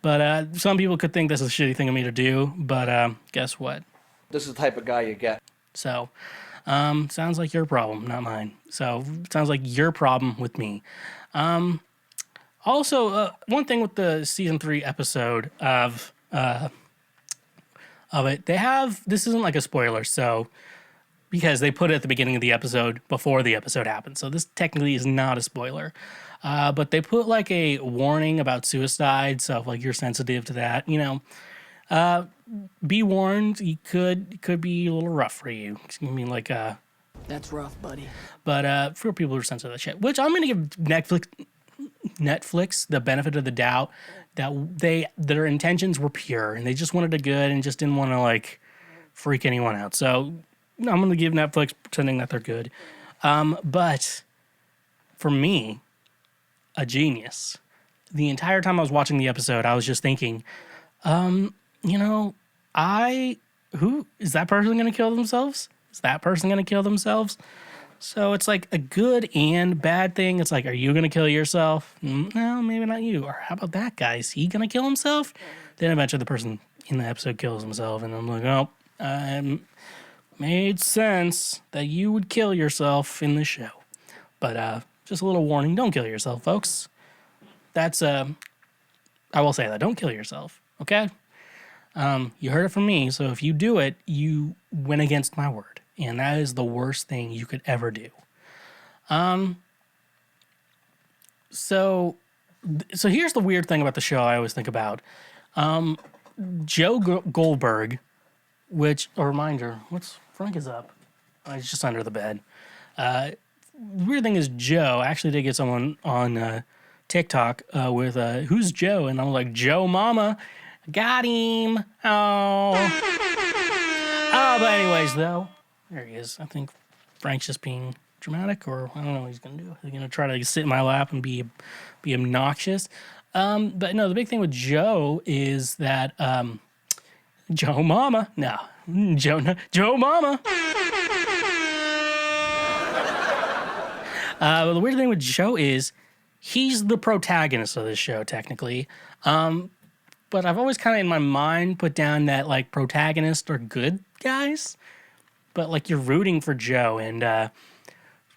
But some people could think this is a shitty thing of me to do. But guess what? This is the type of guy you get. So... sounds like your problem, not mine. So, sounds like your problem with me. Also, one thing with the season 3 episode of it, this isn't like a spoiler, so, because they put it at the beginning of the episode before the episode happened, so this technically is not a spoiler. But they put like a warning about suicide, so if like you're sensitive to that, you know, be warned, it could be a little rough for you. I mean, like, that's rough, buddy. But for people who are sensitive to that shit, which I'm gonna give Netflix the benefit of the doubt that their intentions were pure and they just wanted a good and just didn't want to like freak anyone out. So I'm gonna give Netflix pretending that they're good. But for me, a genius. The entire time I was watching the episode, I was just thinking, you know, who is that person going to kill themselves? Is that person going to kill themselves? So it's like a good and bad thing. It's like, are you going to kill yourself? No, maybe not you. Or how about that guy? Is he going to kill himself? Then eventually the person in the episode kills himself. And I'm like, oh, made sense that you would kill yourself in the show. But just a little warning, don't kill yourself, folks. That's, I will say that. Don't kill yourself, okay? You heard it from me, so if you do it, you went against my word. And that is the worst thing you could ever do. So here's the weird thing about the show I always think about. Joe Goldberg, which, a reminder, Frank is up. He's just under the bed. The weird thing is Joe actually did get someone on TikTok with, who's Joe? And I'm like, Joe Mama. Got him. Oh, but anyways, though, there he is. I think Frank's just being dramatic, or I don't know what he's going to do. He's going to try to sit in my lap and be obnoxious. But no, the big thing with Joe is that Joe Mama. No, Joe Mama. But the weird thing with Joe is he's the protagonist of this show, technically. But I've always kind of in my mind put down that like protagonists are good guys, but like you're rooting for Joe. And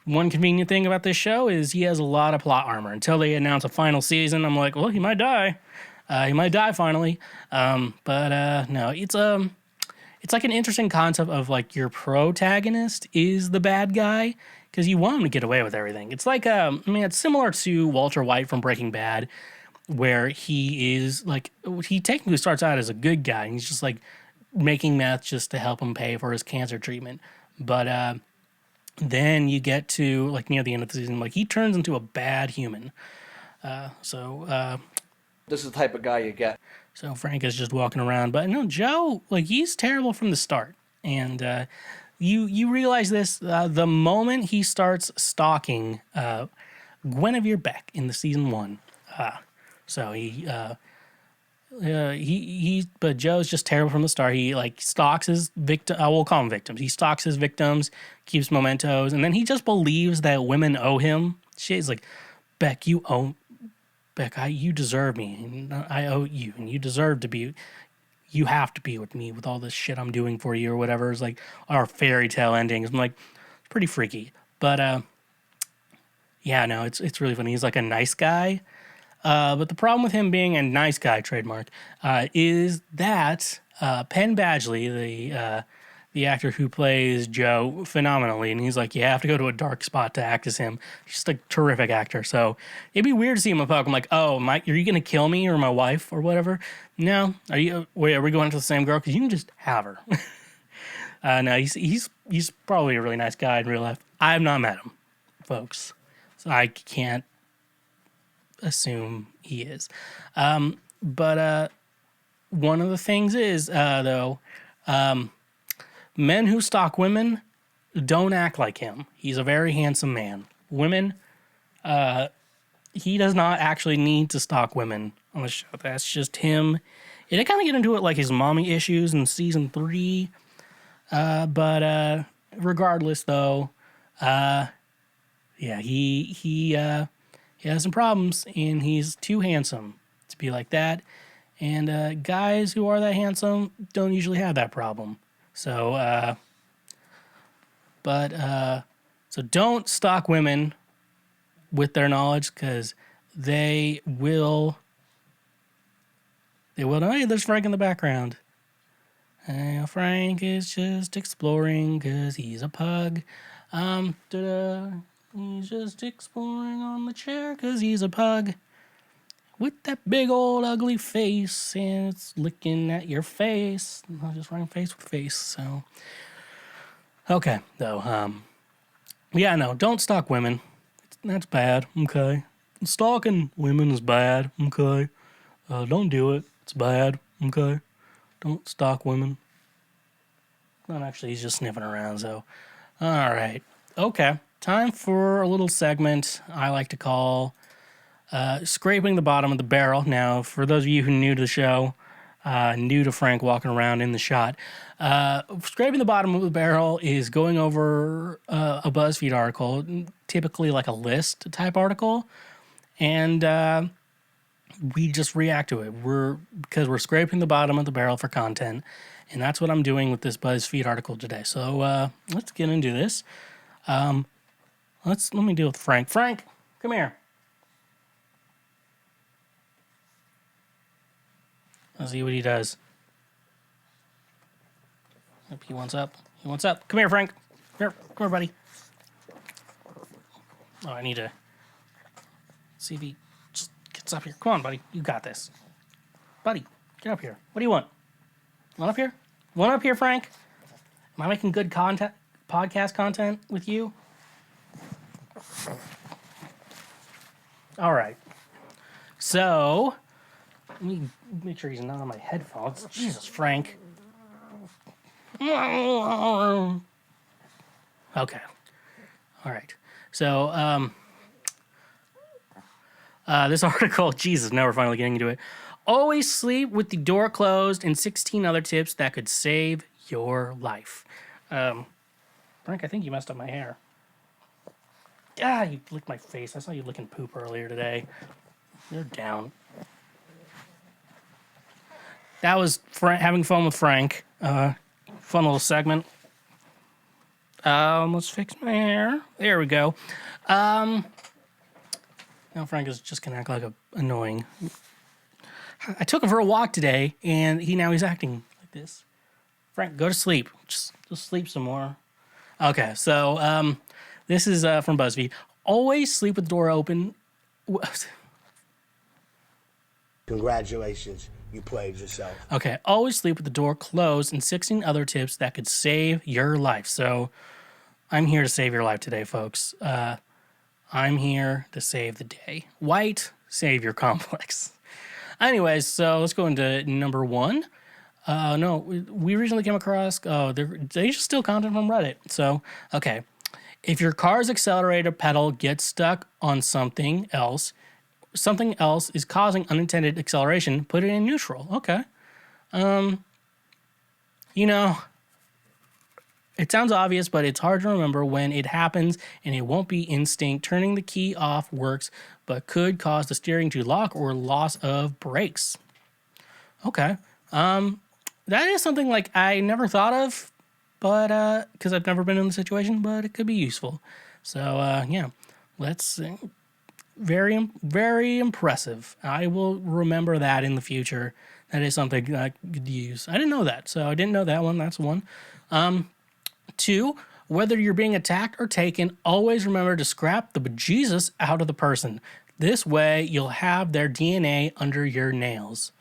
one convenient thing about this show is he has a lot of plot armor. Until they announce a final season, I'm like, well, he might die. He might die finally. But no, it's like an interesting concept of like your protagonist is the bad guy. because you want him to get away with everything. It's like, I mean, it's similar to Walter White from Breaking Bad, where he is like, he technically starts out as a good guy, and he's just like making meth just to help him pay for his cancer treatment. But then you get to like near the end of the season, like he turns into a bad human. This is the type of guy you get. So Frank is just walking around, but no, Joe, like he's terrible from the start, and you realize this the moment he starts stalking Guinevere Beck in the season 1. But Joe's just terrible from the start. He like stalks his victim. We'll call them victims. He stalks his victims, keeps mementos, and then he just believes that women owe him. She's like, Beck, you deserve me, and I owe you, and you deserve to be. You have to be with me with all this shit I'm doing for you or whatever. It's like our fairy tale endings. I'm like, it's pretty freaky, but yeah, no, it's really funny. He's like a nice guy. But the problem with him being a nice guy, trademark, is that Penn Badgley, the actor who plays Joe phenomenally, and he's like, you have to go to a dark spot to act as him. He's just a terrific actor. So it'd be weird to see him in public. I'm like, oh, are you going to kill me or my wife or whatever? No. Are we going to the same girl? Because you can just have her. No, he's probably a really nice guy in real life. I have not met him, folks. So I can't assume he is. But one of the things is, though, men who stalk women don't act like him. He's a very handsome man. Women, he does not actually need to stalk women on the show. That's just him. And I kind of get into it like his mommy issues in season 3. But regardless, though, yeah, he has some problems, and he's too handsome to be like that. And guys who are that handsome don't usually have that problem. So, so don't stalk women with their knowledge, because they will. Oh, hey, there's Frank in the background. Frank is just exploring because he's a pug. He's just exploring on the chair because he's a pug. With that big old ugly face, and it's licking at your face. Not just running face with face, so. Okay, though. Yeah, no, don't stalk women. That's bad, okay? Stalking women is bad, okay? Don't do it. It's bad, okay? Don't stalk women. Not actually, he's just sniffing around, so. Alright, okay. Time for a little segment I like to call Scraping the Bottom of the Barrel. Now, for those of you who are new to the show, new to Frank walking around in the shot, Scraping the Bottom of the Barrel is going over a BuzzFeed article, typically like a list type article, and we just react to it. Because we're scraping the bottom of the barrel for content, and that's what I'm doing with this BuzzFeed article today. So let's get into this. Let me deal with Frank. Frank, come here. Let's see what he does. Yep, he wants up. Come here, Frank. Come here, buddy. Oh, I need to see if he just gets up here. Come on, buddy. You got this. Buddy, get up here. What do you want? Want up here? Want up here, Frank? Am I making good podcast content with you? All right. So, let me make sure he's not on my headphones. Jesus, Frank. Okay. All right. So, this article, Jesus, now we're finally getting into it. Always sleep with the door closed, and 16 other tips that could save your life. Frank, I think you messed up my hair. Ah, you licked my face. I saw you licking poop earlier today. You're down. That was having fun with Frank. Fun little segment. Let's fix my hair. There we go. Now Frank is just gonna act like annoying. I took him for a walk today, and he's acting like this. Frank, go to sleep. Just sleep some more. Okay, so This is from BuzzFeed. Always sleep with the door open. Congratulations, you played yourself. Okay, always sleep with the door closed and 16 other tips that could save your life. So I'm here to save your life today, folks. I'm here to save the day. White savior complex. Anyways, so let's go into number 1. No, we recently came across, they just steal content from Reddit. So, okay. If your car's accelerator pedal gets stuck on something else is causing unintended acceleration, put it in neutral. Okay. It sounds obvious, but it's hard to remember when it happens, and it won't be instinct. Turning the key off works, but could cause the steering to lock or loss of brakes. Okay. That is something like I never thought of, but because I've never been in the situation, but it could be useful. So yeah, let's. Very, very impressive. I will remember that in the future. That is something I could use. I didn't know that, so I didn't know that one. That's one. 2, whether you're being attacked or taken, always remember to scrap the bejesus out of the person. This way, you'll have their DNA under your nails.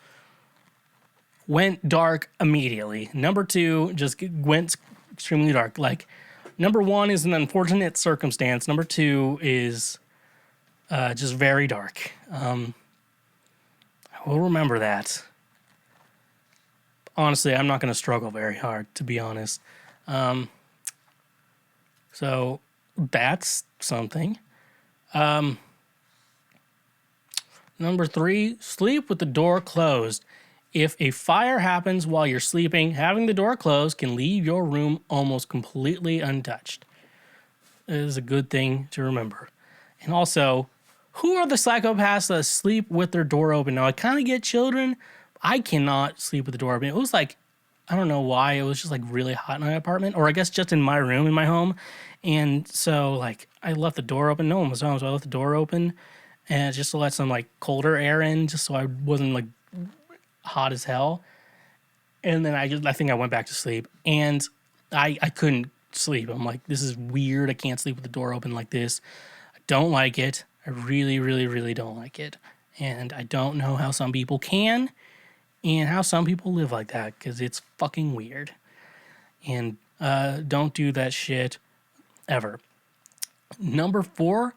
Went dark immediately. Number 2 just went extremely dark. Like, number 1 is an unfortunate circumstance. Number 2 is just very dark. I will remember that. Honestly, I'm not going to struggle very hard, to be honest. So that's something. Number 3, sleep with the door closed. If a fire happens while you're sleeping, having the door closed can leave your room almost completely untouched. It is a good thing to remember. And also, who are the psychopaths that sleep with their door open? Now, I kind of get children. I cannot sleep with the door open. It was like, I don't know why. It was just like really hot in my apartment, or I guess just in my room in my home. And so like I left the door open. No one was home, so I left the door open and just to let some like colder air in, just so I wasn't like hot as hell. And then I think I went back to sleep, and I couldn't sleep. I'm like, this is weird. I can't sleep with the door open like this. I don't like it. I really, really, really don't like it. And I don't know how some people can and how some people live like that, because it's fucking weird. And don't do that shit ever. Number 4,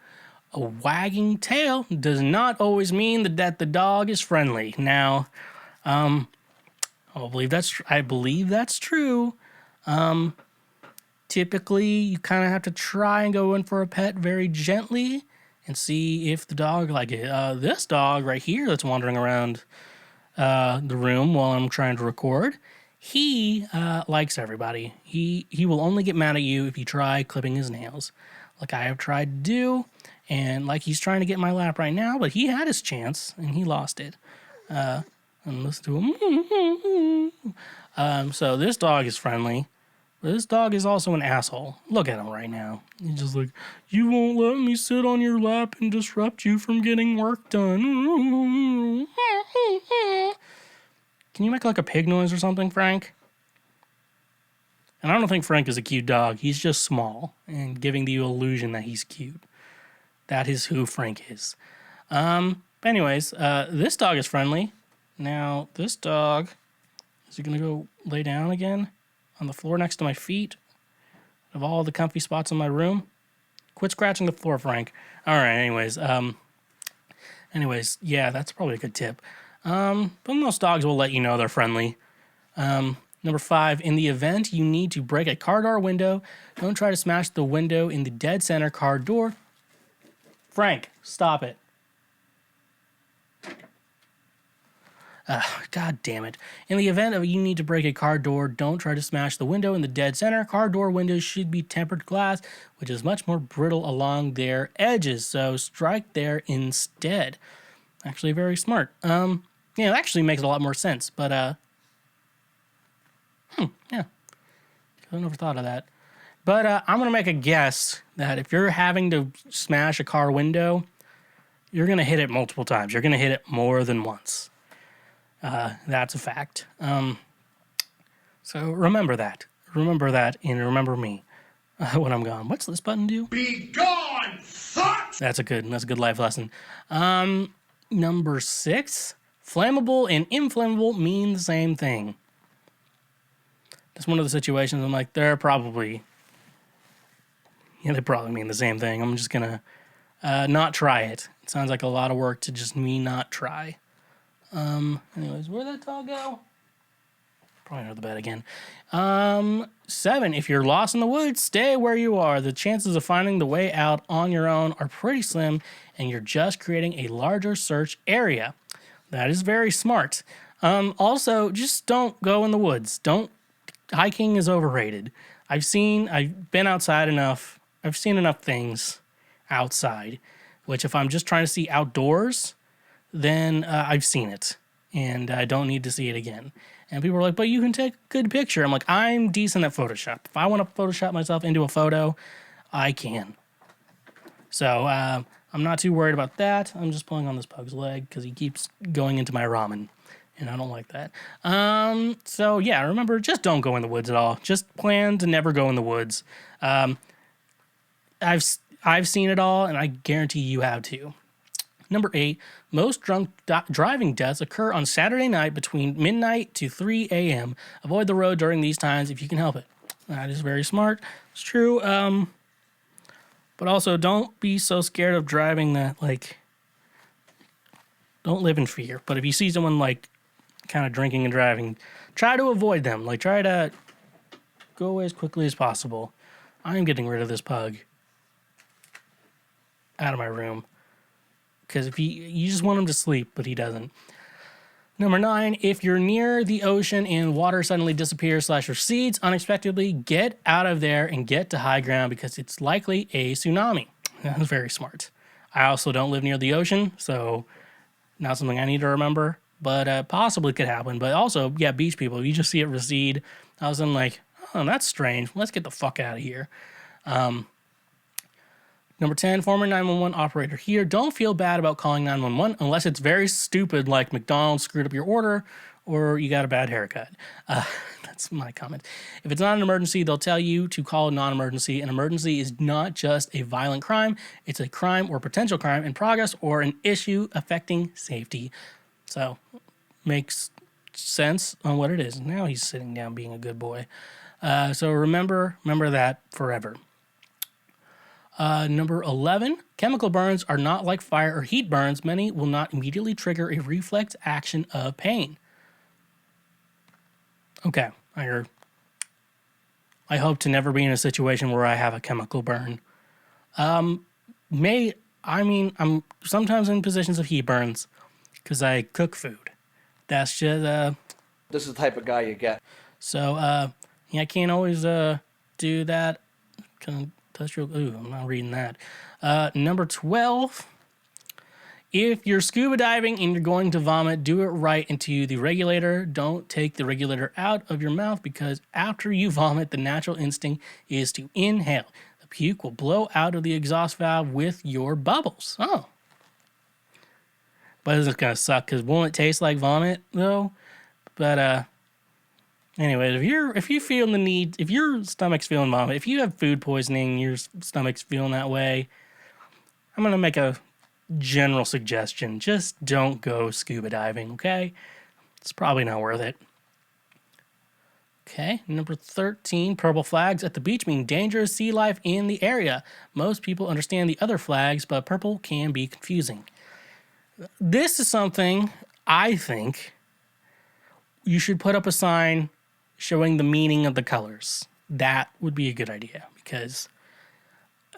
a wagging tail does not always mean that the dog is friendly. Now, I believe that's true. Typically, you kind of have to try and go in for a pet very gently and see if the dog, like this dog right here that's wandering around the room while I'm trying to record, he likes everybody. He will only get mad at you if you try clipping his nails, like I have tried to do, and like he's trying to get in my lap right now, but he had his chance and he lost it. And listen to him. So this dog is friendly. But this dog is also an asshole. Look at him right now. He's just like, you won't let me sit on your lap and disrupt you from getting work done. Can you make like a pig noise or something, Frank? And I don't think Frank is a cute dog. He's just small and giving the illusion that he's cute. That is who Frank is. Anyways, this dog is friendly. Now, this dog, is he going to go lay down again on the floor next to my feet of all the comfy spots in my room? Quit scratching the floor, Frank. All right, anyways, yeah, that's probably a good tip. But most dogs will let you know they're friendly. Number 5, in the event you need to break a car door window, don't try to smash the window in the dead center car door. Frank, stop it. God damn it. In the event of you need to break a car door, don't try to smash the window in the dead center. Car door windows should be tempered glass, which is much more brittle along their edges, so strike there instead. Actually, very smart. Yeah, it actually makes a lot more sense, but, yeah. I never thought of that. But I'm going to make a guess that if you're having to smash a car window, you're going to hit it multiple times. You're going to hit it more than once. That's a fact. So remember that. Remember that, and remember me. when I'm gone. What's this button do? Be gone, fuck! That's a good life lesson. Number 6, flammable and inflammable mean the same thing. That's one of the situations I'm like, they probably mean the same thing. I'm just gonna not try it. It sounds like a lot of work to just me not try. Anyways, where'd that dog go? Probably under the bed again. 7, if you're lost in the woods, stay where you are. The chances of finding the way out on your own are pretty slim, and you're just creating a larger search area. That is very smart. Also, just don't go in the woods. Hiking is overrated. I've been outside enough. I've seen enough things outside, which if I'm just trying to see outdoors, then I've seen it, and I don't need to see it again. And people are like, but you can take a good picture. I'm like, I'm decent at Photoshop. If I want to Photoshop myself into a photo, I can. So I'm not too worried about that. I'm just pulling on this pug's leg because he keeps going into my ramen, and I don't like that. So yeah, remember, just don't go in the woods at all. Just plan to never go in the woods. I've seen it all, and I guarantee you have too. Number 8, most drunk driving deaths occur on Saturday night between midnight to 3 a.m. Avoid the road during these times if you can help it. That is very smart. It's true. But also, don't be so scared of driving that, don't live in fear. But if you see someone, kind of drinking and driving, try to avoid them. Try to go away as quickly as possible. I am getting rid of this pug out of my room. Because if you just want him to sleep, but he doesn't. Number 9, if you're near the ocean and water suddenly disappears / recedes unexpectedly, get out of there and get to high ground because it's likely a tsunami. That's very smart. I also don't live near the ocean, so not something I need to remember, but possibly could happen. But also, yeah, beach people, if you just see it recede, I was oh, that's strange. Let's get the fuck out of here. Number 10, former 911 operator here. Don't feel bad about calling 911 unless it's very stupid, like McDonald's screwed up your order or you got a bad haircut. That's my comment. If it's not an emergency, they'll tell you to call a non-emergency. An emergency is not just a violent crime. It's a crime or potential crime in progress or an issue affecting safety. So, makes sense on what it is. Now he's sitting down being a good boy. So remember that forever. Number 11, chemical burns are not like fire or heat burns. Many will not immediately trigger a reflex action of pain. Okay, I hope to never be in a situation where I have a chemical burn. I'm sometimes in positions of heat burns because I cook food. That's just, This is the type of guy you get. So, I can't always, do that. I'm not reading that. Number 12, if you're scuba diving and you're going to vomit, do it right into the regulator. Don't take the regulator out of your mouth because after you vomit, the natural instinct is to inhale. The puke will blow out of the exhaust valve with your bubbles. Oh. But it's going to suck because won't it taste like vomit, though? But, anyway, if you feel the need, if your stomach's feeling vomit, if you have food poisoning, your stomach's feeling that way, I'm going to make a general suggestion. Just don't go scuba diving, okay? It's probably not worth it. Okay, number 13, purple flags at the beach mean dangerous sea life in the area. Most people understand the other flags, but purple can be confusing. This is something I think you should put up a sign showing the meaning of the colors. That would be a good idea because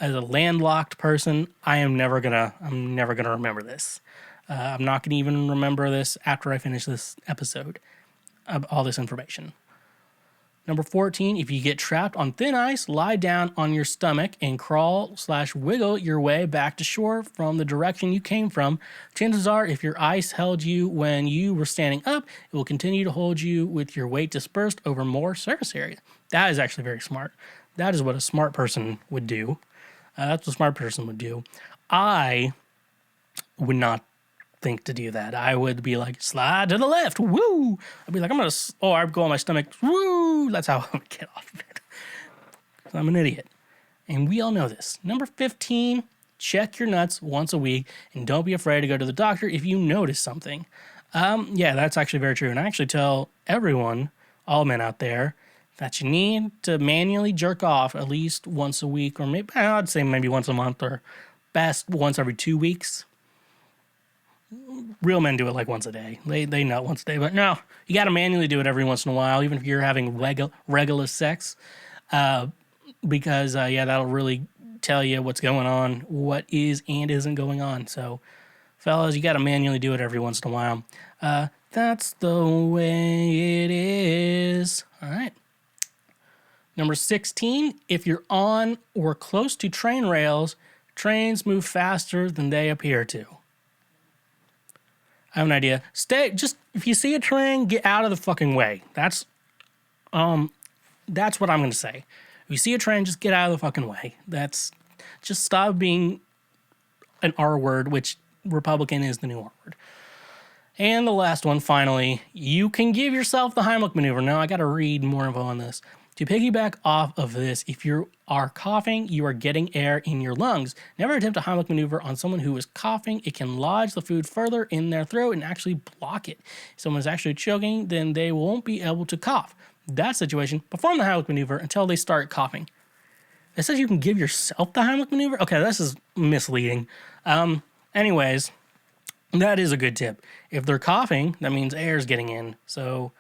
as a landlocked person, I'm never gonna remember this. I'm not gonna even remember this after I finish this episode of all this information. Number 14, if you get trapped on thin ice, lie down on your stomach and crawl/wiggle your way back to shore from the direction you came from. Chances are, if your ice held you when you were standing up, it will continue to hold you with your weight dispersed over more surface area. That is actually very smart. That is what a smart person would do. That's what a smart person would do. I would not think to do that. I would be like, slide to the left, woo! I'd be like, I'd go on my stomach, woo! That's how I would get off of it. I'm an idiot. And we all know this. Number 15, check your nuts once a week and don't be afraid to go to the doctor if you notice something. Yeah, that's actually very true. And I actually tell everyone, all men out there, that you need to manually jerk off at least once a week, or maybe I'd say maybe once a month, or best once every 2 weeks. Real men do it like once a day. They nut once a day, but no, you got to manually do it every once in a while, even if you're having regular sex, because that'll really tell you what's going on, what is and isn't going on. So, fellas, you got to manually do it every once in a while. That's the way it is. All right. Number 16, if you're on or close to train rails, trains move faster than they appear to. I have an idea. If you see a train, get out of the fucking way. That's what I'm going to say. If you see a train, just get out of the fucking way. Just stop being an R word, which Republican is the new R word. And the last one, finally, you can give yourself the Heimlich maneuver. Now, I got to read more info on this. To piggyback off of this, if you are coughing, you are getting air in your lungs. Never attempt a Heimlich maneuver on someone who is coughing. It can lodge the food further in their throat and actually block it. If someone is actually choking, then they won't be able to cough. That situation, perform the Heimlich maneuver until they start coughing. It says you can give yourself the Heimlich maneuver? Okay, this is misleading. Anyways, that is a good tip. If they're coughing, that means air is getting in. So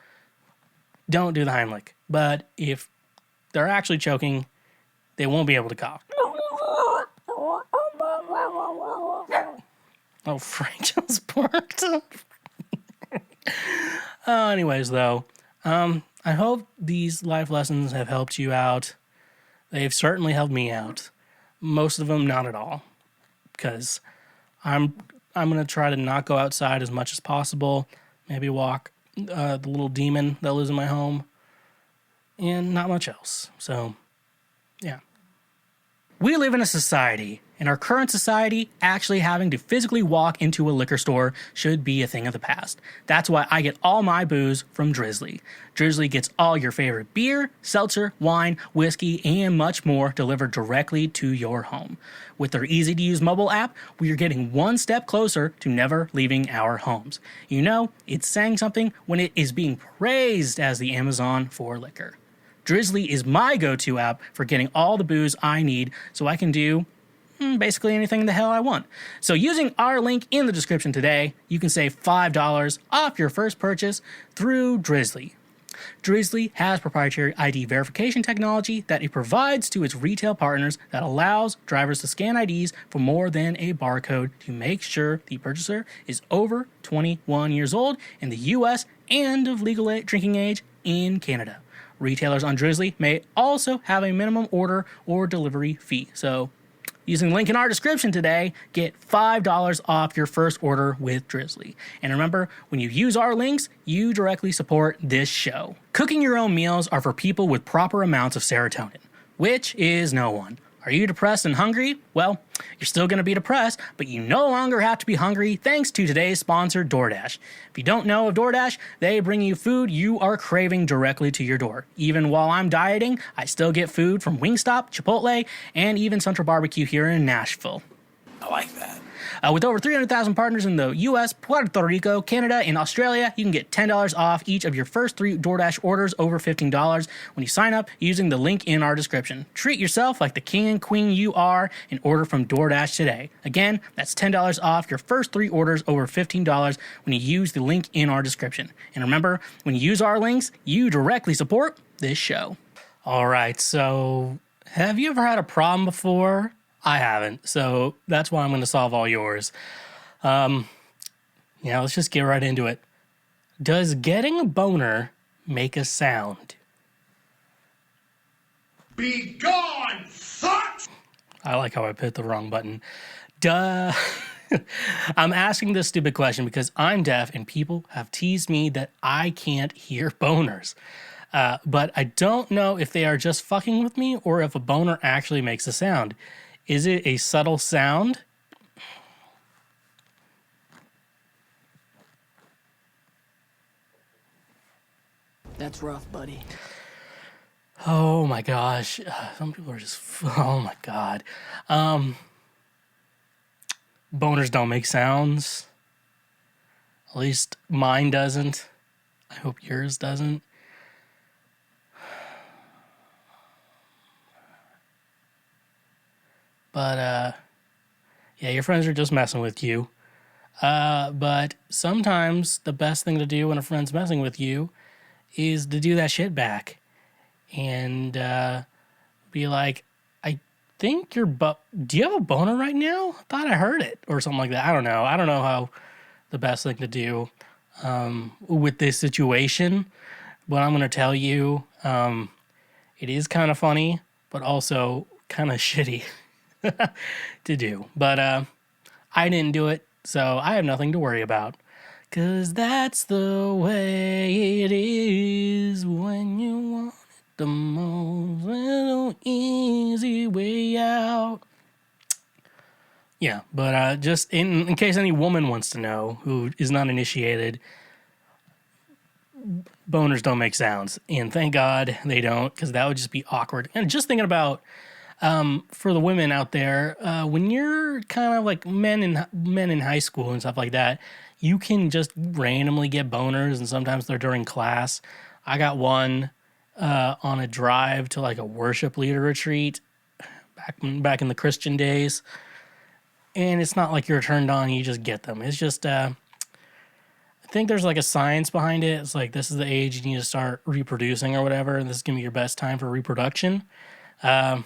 don't do the Heimlich. But if they're actually choking, they won't be able to cough. Oh, Frank just barked. Anyways, though, I hope these life lessons have helped you out. They've certainly helped me out. Most of them, not at all. Because I'm going to try to not go outside as much as possible. Maybe walk the little demon that lives in my home. And not much else. So, yeah. We live in a society. In our current society, actually having to physically walk into a liquor store should be a thing of the past. That's why I get all my booze from Drizly. Drizly gets all your favorite beer, seltzer, wine, whiskey, and much more delivered directly to your home. With their easy-to-use mobile app, we are getting one step closer to never leaving our homes. You know, it's saying something when it is being praised as the Amazon for liquor. Drizly is my go-to app for getting all the booze I need so I can do basically anything the hell I want. So using our link in the description today, you can save $5 off your first purchase through Drizly. Drizly has proprietary ID verification technology that it provides to its retail partners that allows drivers to scan IDs for more than a barcode to make sure the purchaser is over 21 years old in the US and of legal drinking age in Canada. Retailers on Drizly may also have a minimum order or delivery fee. So, using the link in our description today, get $5 off your first order with Drizly. And remember, when you use our links, you directly support this show. Cooking your own meals are for people with proper amounts of serotonin, which is no one. Are you depressed and hungry? Well, you're still going to be depressed, but you no longer have to be hungry thanks to today's sponsor, DoorDash. If you don't know of DoorDash, they bring you food you are craving directly to your door. Even while I'm dieting, I still get food from Wingstop, Chipotle, and even Central Barbecue here in Nashville. I like that. With over 300,000 partners in the U.S., Puerto Rico, Canada, and Australia, you can get $10 off each of your first 3 DoorDash orders over $15 when you sign up using the link in our description. Treat yourself like the king and queen you are and order from DoorDash today. Again, that's $10 off your first 3 orders over $15 when you use the link in our description. And remember, when you use our links, you directly support this show. All right, so have you ever had a problem before? I haven't, so that's why I'm going to solve all yours. Let's just get right into it. Does getting a boner make a sound? Be gone, fuck! I like how I put the wrong button. Duh. I'm asking this stupid question because I'm deaf and people have teased me that I can't hear boners. But I don't know if they are just fucking with me or if a boner actually makes a sound. Is it a subtle sound? That's rough, buddy. Oh my gosh. Some people are just, oh my God. Boners don't make sounds. At least mine doesn't. I hope yours doesn't. But, yeah, your friends are just messing with you. But sometimes the best thing to do when a friend's messing with you is to do that shit back. And be like, I think do you have a boner right now? I thought I heard it. Or something like that. I don't know. I don't know how the best thing to do with this situation. But I'm going to tell you, it is kind of funny, but also kind of shitty to do. But I didn't do it, so I have nothing to worry about. 'Cause that's the way it is when you want it the most. Little easy way out. Yeah, but just in case any woman wants to know who is not initiated, boners don't make sounds. And thank God they don't, because that would just be awkward. And just thinking about for the women out there, when you're kind of like men in high school and stuff like that, you can just randomly get boners, and sometimes they're during class. I got one on a drive to like a worship leader retreat back in the Christian days, and it's not like you're turned on; you just get them. It's just I think there's like a science behind it. It's like this is the age you need to start reproducing or whatever, and this is gonna be your best time for reproduction. But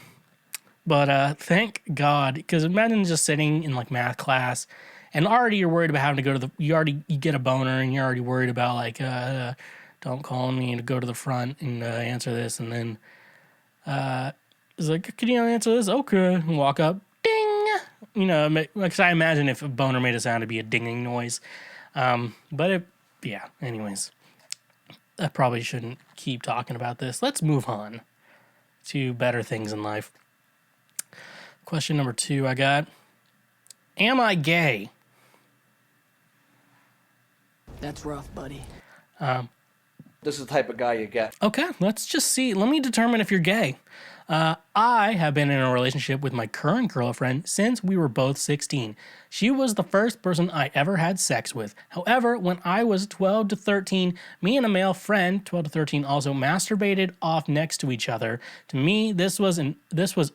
thank God, because imagine just sitting in like math class, and already you're worried about having to go to you get a boner, and you're already worried about like, don't call me to go to the front and answer this, and then it's like, can you answer this? Okay, and walk up, ding, because I imagine if a boner made a sound, it'd be a dinging noise. Anyways, I probably shouldn't keep talking about this. Let's move on to better things in life. Question number 2 I got. Am I gay? That's rough, buddy. This is the type of guy you get. Okay, let's just see. Let me determine if you're gay. I have been in a relationship with my current girlfriend since we were both 16. She was the first person I ever had sex with. However, when I was 12 to 13, me and a male friend, 12 to 13, also masturbated off next to each other. To me, this was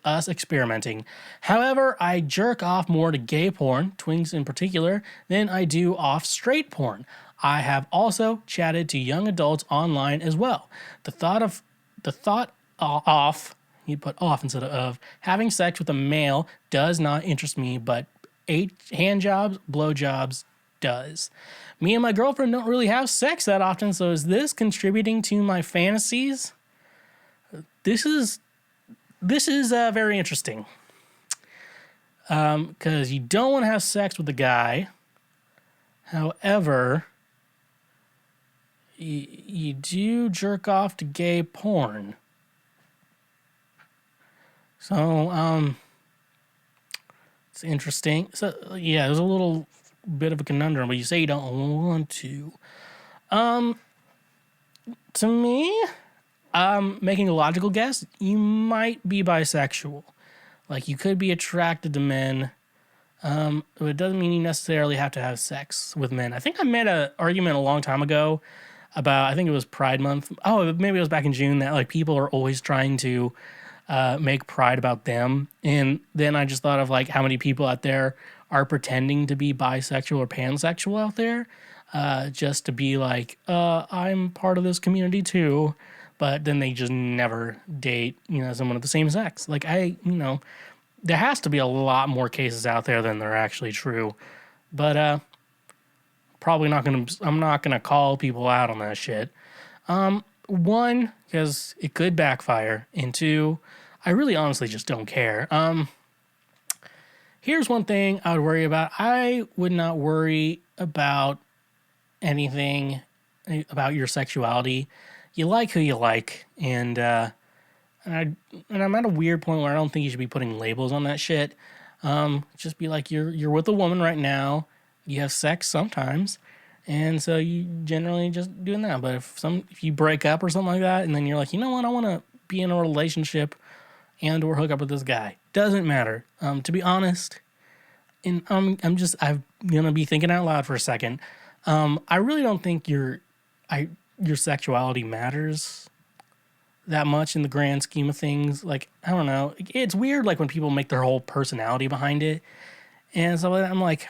us experimenting. However, I jerk off more to gay porn, twinks in particular, than I do off straight porn. I have also chatted to young adults online as well. The thought of you put off instead of having sex with a male does not interest me, but hand jobs, blow jobs does. Me and my girlfriend don't really have sex that often, so is this contributing to my fantasies? This is very interesting. Because you don't want to have sex with a guy. However, you do jerk off to gay porn. So, it's interesting. So, yeah, there's a little bit of a conundrum, but you say you don't want to. To me, making a logical guess, you might be bisexual. Like, you could be attracted to men, but it doesn't mean you necessarily have to have sex with men. I think I made an argument a long time ago about, I think it was Pride Month. Oh, maybe it was back in June, that, like, people are always trying to make Pride about them. And then I just thought of like how many people out there are pretending to be bisexual or pansexual out there, just to be like, I'm part of this community too. But then they just never date, someone of the same sex. Like there has to be a lot more cases out there than they're actually true. But I'm not gonna call people out on that shit. One, because it could backfire, and 2, I really honestly just don't care. Here's one thing I would worry about. I would not worry about anything about your sexuality. You like who you like, and I'm at a weird point where I don't think you should be putting labels on that shit. Just be like, you're with a woman right now. You have sex sometimes. And so you generally just doing that. But if you break up or something like that, and then you're like, you know what, I want to be in a relationship and or hook up with this guy. Doesn't matter. To be honest, and I'm gonna be thinking out loud for a second. I really don't think your sexuality matters that much in the grand scheme of things. Like, I don't know. It's weird, like, when people make their whole personality behind it. And so I'm like,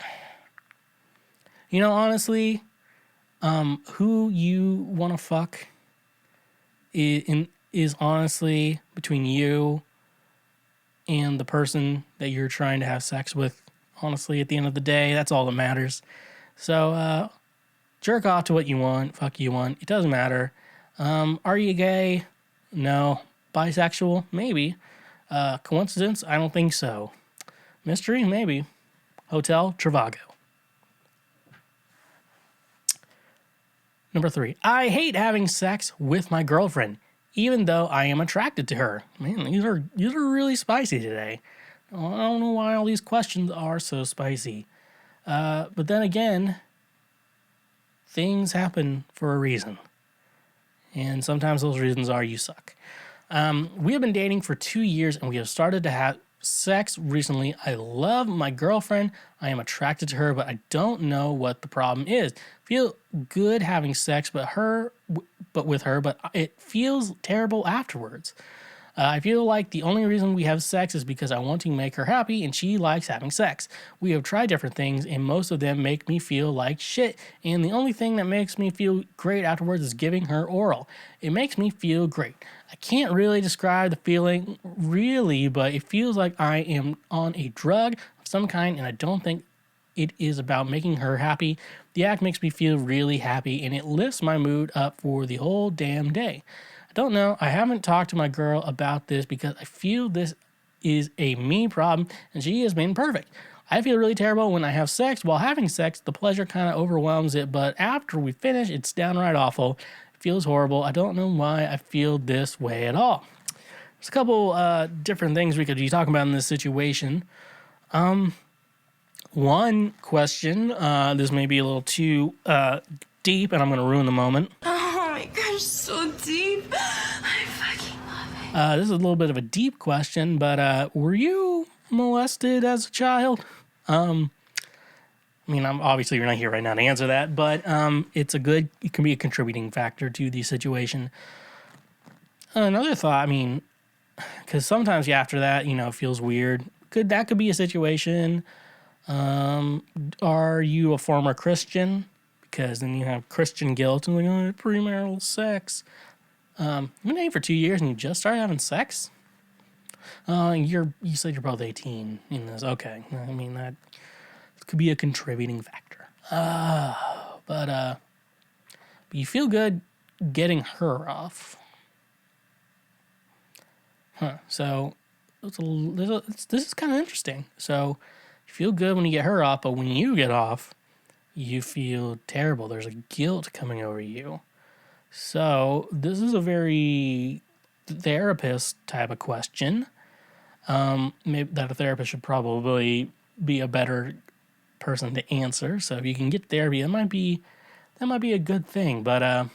honestly, who you want to fuck is honestly between you and the person that you're trying to have sex with. Honestly, at the end of the day, that's all that matters. So, jerk off to what you want, fuck you want. It doesn't matter. Are you gay? No. Bisexual? Maybe. Coincidence? I don't think so. Mystery? Maybe. Hotel? Trivago. Number 3. I hate having sex with my girlfriend, even though I am attracted to her. Man, these are really spicy today. I don't know why all these questions are so spicy. But then again, things happen for a reason. And sometimes those reasons are you suck. We have been dating for 2 years and we have started to have sex recently. I love my girlfriend. I am attracted to her, but I don't know what the problem is. Feel good having sex with her, but it feels terrible afterwards. I feel like the only reason we have sex is because I want to make her happy and she likes having sex. We have tried different things and most of them make me feel like shit. And the only thing that makes me feel great afterwards is giving her oral. It makes me feel great. I can't really describe the feeling really, but it feels like I am on a drug of some kind and I don't think it is about making her happy. The act makes me feel really happy and it lifts my mood up for the whole damn day. Don't know. I haven't talked to my girl about this because I feel this is a me problem and she has been perfect. I feel really terrible when I have sex. While having sex, the pleasure kind of overwhelms it, but after we finish, it's downright awful. It feels horrible. I don't know why I feel this way at all. There's a couple different things we could be talking about in this situation. One question, this may be a little too deep and I'm going to ruin the moment. Oh my gosh, so deep. I fucking love it. This is a little bit of a deep question, but were you molested as a child? I'm obviously you're not here right now to answer that, but it can be a contributing factor to the situation. Another thought, because sometimes after that, it feels weird. That could be a situation. Are you a former Christian? Because then you have Christian guilt and premarital sex. You've been dating for 2 years and you just started having sex? You said you're both 18 in this. Okay. That could be a contributing factor. But you feel good getting her off. So this is kind of interesting. So you feel good when you get her off, but when you get off, you feel terrible. There's a guilt coming over you. So this is a very therapist type of question. Maybe that a therapist should probably be a better person to answer. So if you can get therapy, that might be a good thing. But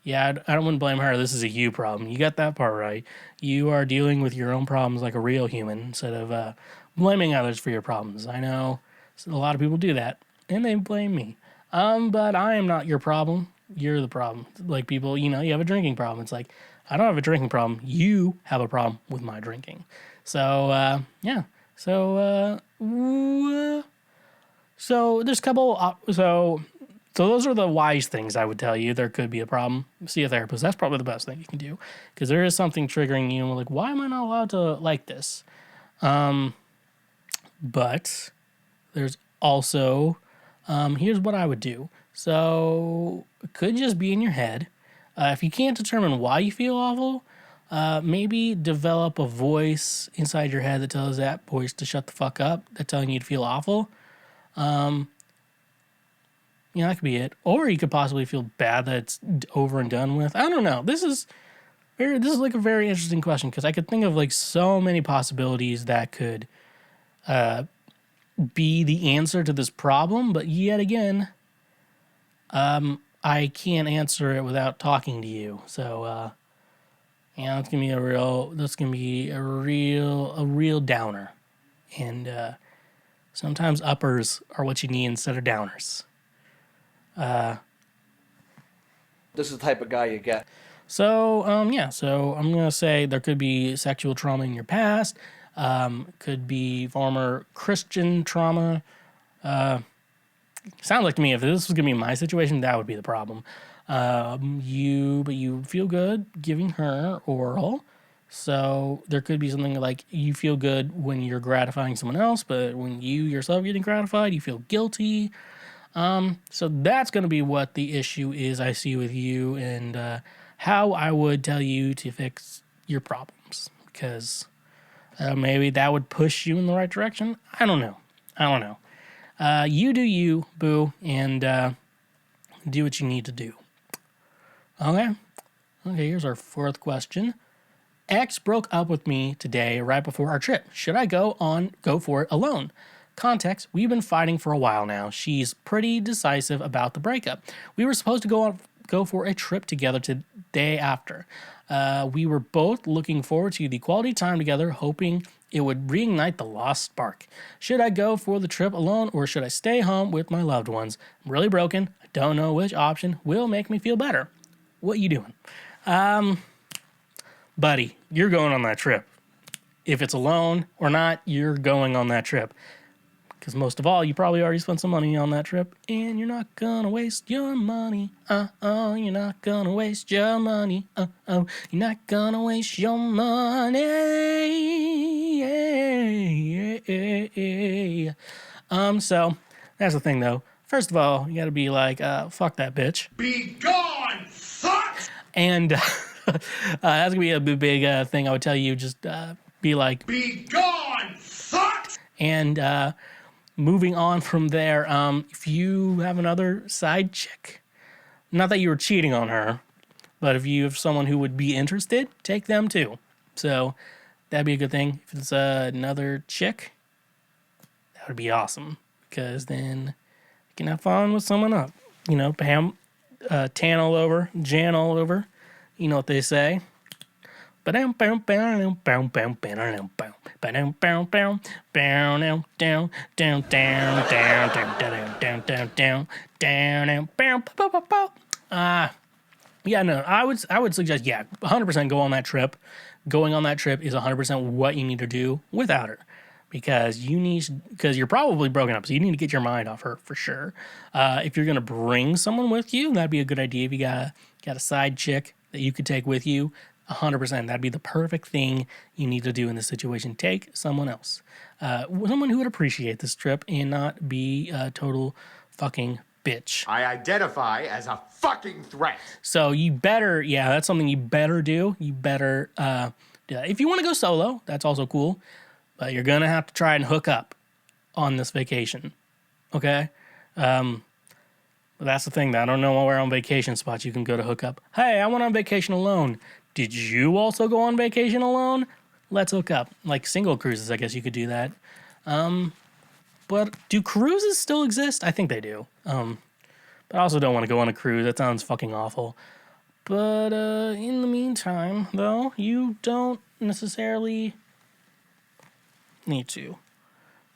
yeah, I wouldn't blame her. This is a you problem. You got that part right. You are dealing with your own problems like a real human instead of blaming others for your problems. I know a lot of people do that, and they blame me. But I am not your problem. You're the problem. Like people, you have a drinking problem. It's like, I don't have a drinking problem. You have a problem with my drinking. So, yeah. So there's a couple, so those are the wise things I would tell you. There could be a problem. See a therapist. That's probably the best thing you can do. Because there is something triggering you. And like, why am I not allowed to like this? But there's also, here's what I would do. So it could just be in your head. If you can't determine why you feel awful, maybe develop a voice inside your head that tells that voice to shut the fuck up. That's telling you to feel awful. That could be it. Or you could possibly feel bad that it's over and done with. I don't know. This is like a very interesting question because I could think of like so many possibilities that could be the answer to this problem. But yet again, I can't answer it without talking to you. So Yeah, that's gonna be a real downer. And sometimes uppers are what you need instead of downers. This is the type of guy you get. So I'm gonna say there could be sexual trauma in your past, could be former Christian trauma. Sounds like to me if this was gonna be my situation, that would be the problem. But you feel good giving her oral, so there could be something like you feel good when you're gratifying someone else, but when you yourself getting gratified, you feel guilty. So that's going to be what the issue is I see with you, and how I would tell you to fix your problems, because maybe that would push you in the right direction. I don't know. You do you, boo, and do what you need to do. Okay, here's our fourth question. X broke up with me today right before our trip. Should I go for it alone? Context, we've been fighting for a while now. She's pretty decisive about the breakup. We were supposed to go for a trip together the day after. We were both looking forward to the quality time together, hoping it would reignite the lost spark. Should I go for the trip alone, or should I stay home with my loved ones? I'm really broken. I don't know which option will make me feel better. What you doing? Buddy, you're going on that trip. If it's alone or not, you're going on that trip. Because most of all, you probably already spent some money on that trip, and you're not gonna waste your money. You're not gonna waste your money. You're not gonna waste your money. So that's the thing, though. First of all, you gotta be like, fuck that bitch. Be gone, sucks! And that's gonna be a big thing I would tell you. Just be like, be gone, sucks! And moving on from there, if you have another side chick, not that you were cheating on her, but if you have someone who would be interested, take them too. So that'd be a good thing. If it's another chick, that would be awesome, because then you can have fun with someone up. You know, Pam, tan all over, Jan all over. You know what they say. Yeah, no, I would suggest, 100% go on that trip. Going on that trip is 100% what you need to do without her, because you're probably broken up, so you need to get your mind off her for sure. If you're gonna bring someone with you, that'd be a good idea. If you got a side chick that you could take with you, 100%, that'd be the perfect thing you need to do in this situation. Take someone else, someone who would appreciate this trip and not be a total fucking bitch. I identify as a fucking threat. So you better, that's something you better do. You better do that. If you want to go solo, that's also cool, but you're gonna have to try and hook up on this vacation, okay? That's the thing, that I don't know where on vacation spots you can go to hook up. Hey, I went on vacation alone. Did you also go on vacation alone? Let's hook up. Like single cruises, I guess you could do that. But do cruises still exist? I think they do. But I also don't want to go on a cruise. That sounds fucking awful. But in the meantime, though, you don't necessarily need to.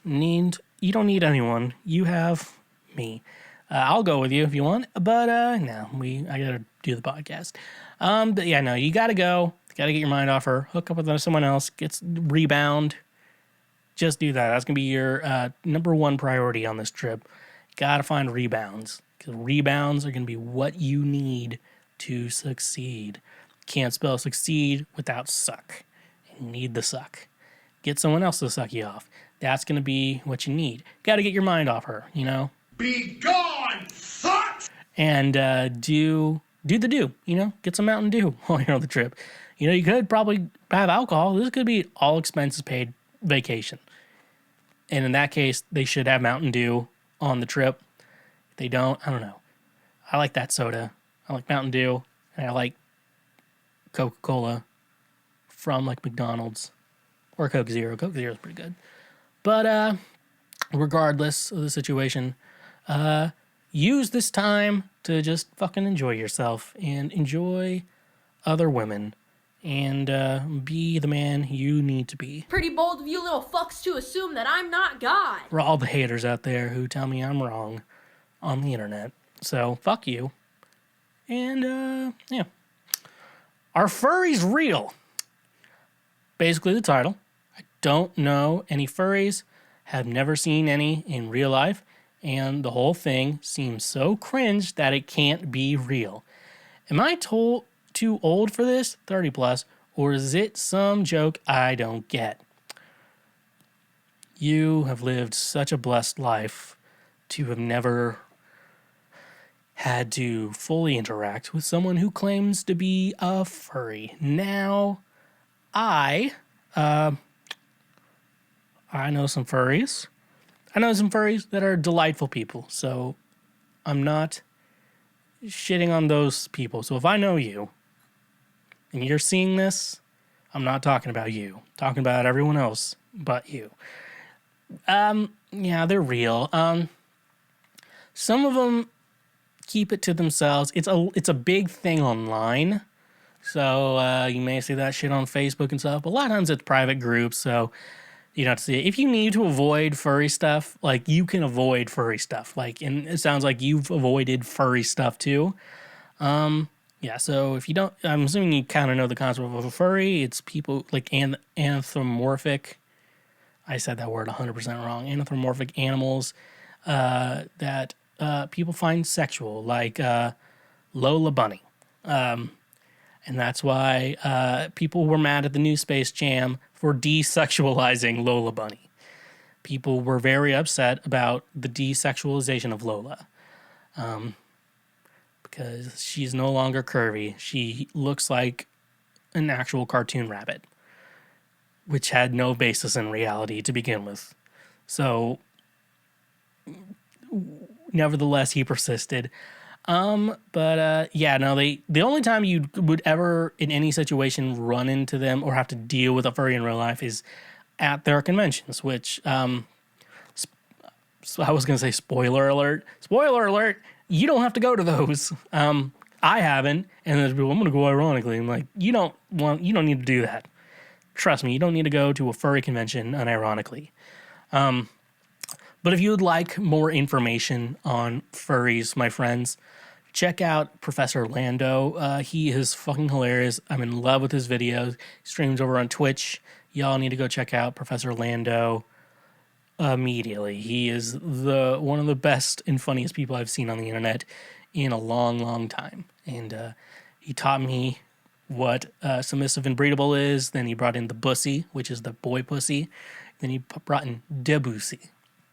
You don't need anyone. You have me. I'll go with you if you want, but no, I gotta do the podcast. But yeah, no, you gotta go. You gotta get your mind off her. Hook up with someone else. Rebound. Just do that. That's gonna be your number one priority on this trip. Gotta find rebounds, because rebounds are gonna be what you need to succeed. Can't spell succeed without suck. You need the suck. Get someone else to suck you off. That's gonna be what you need. Gotta get your mind off her, you know? Be gone, sucks! And do the do, you know? Get some Mountain Dew while you're on the trip. You know, you could probably have alcohol. This could be all expenses paid vacation. And in that case, they should have Mountain Dew on the trip. If they don't, I don't know. I like that soda. I like Mountain Dew. And I like Coca-Cola from like McDonald's or Coke Zero. Coke Zero is pretty good. But regardless of the situation, use this time to just fucking enjoy yourself and enjoy other women. and be the man you need to be. Pretty bold of you little fucks to assume that I'm not God. For all the haters out there who tell me I'm wrong on the internet. So, fuck you. And, yeah. Are furries real? Basically the title. I don't know any furries, have never seen any in real life, and the whole thing seems so cringe that it can't be real. Am I too old for this, 30 plus, or is it some joke I don't get? You have lived such a blessed life to have never had to fully interact with someone who claims to be a furry. Now, I know some furries. I know some furries that are delightful people, so I'm not shitting on those people. So if I know you and you're seeing this, I'm not talking about you. I'm talking about everyone else but you. Yeah, they're real. Some of them keep it to themselves. It's a big thing online. So you may see that shit on Facebook and stuff. But a lot of times it's private groups, so you don't have to see it. If you need to avoid furry stuff, like, you can avoid furry stuff. Like, and it sounds like you've avoided furry stuff too. Yeah, so if you don't, I'm assuming you kind of know the concept of a furry. It's people like anthropomorphic. I said that word 100% wrong. Anthropomorphic animals that people find sexual, like Lola Bunny. And that's why people were mad at the new Space Jam for desexualizing Lola Bunny. People were very upset about the desexualization of Lola. Because she's no longer curvy. She looks like an actual cartoon rabbit, which had no basis in reality to begin with. So, nevertheless, he persisted. The only time you would ever, in any situation, run into them or have to deal with a furry in real life is at their conventions, which, I was going to say spoiler alert. Spoiler alert! You don't have to go to those. I haven't, and there's people, I'm going to go ironically. I'm like, you don't need to do that. Trust me, you don't need to go to a furry convention unironically. But if you would like more information on furries, my friends, check out Professor Lando. He is fucking hilarious. I'm in love with his videos. He streams over on Twitch. Y'all need to go check out Professor Lando immediately. He is one of the best and funniest people I've seen on the internet in a long, long time. And he taught me what submissive and breedable is. Then he brought in the bussy, which is the boy pussy. Then he brought in Debussy,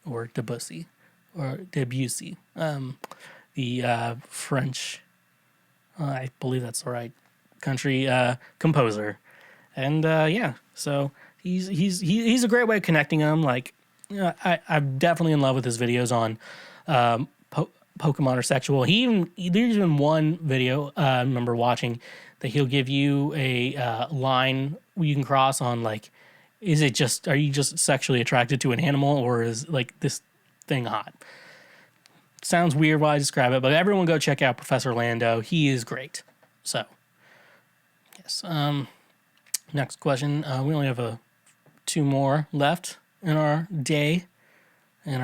or Debussy, or Debussy, the French, I believe that's the right country composer. And yeah, so he's a great way of connecting them. Like, I'm definitely in love with his videos on Pokemon or sexual. There's even one video I remember watching that he'll give you a line you can cross on, like, are you just sexually attracted to an animal, or is like this thing hot? Sounds weird while I describe it, but everyone go check out Professor Lando. He is great. So, yes. Next question. We only have two more left in our day. All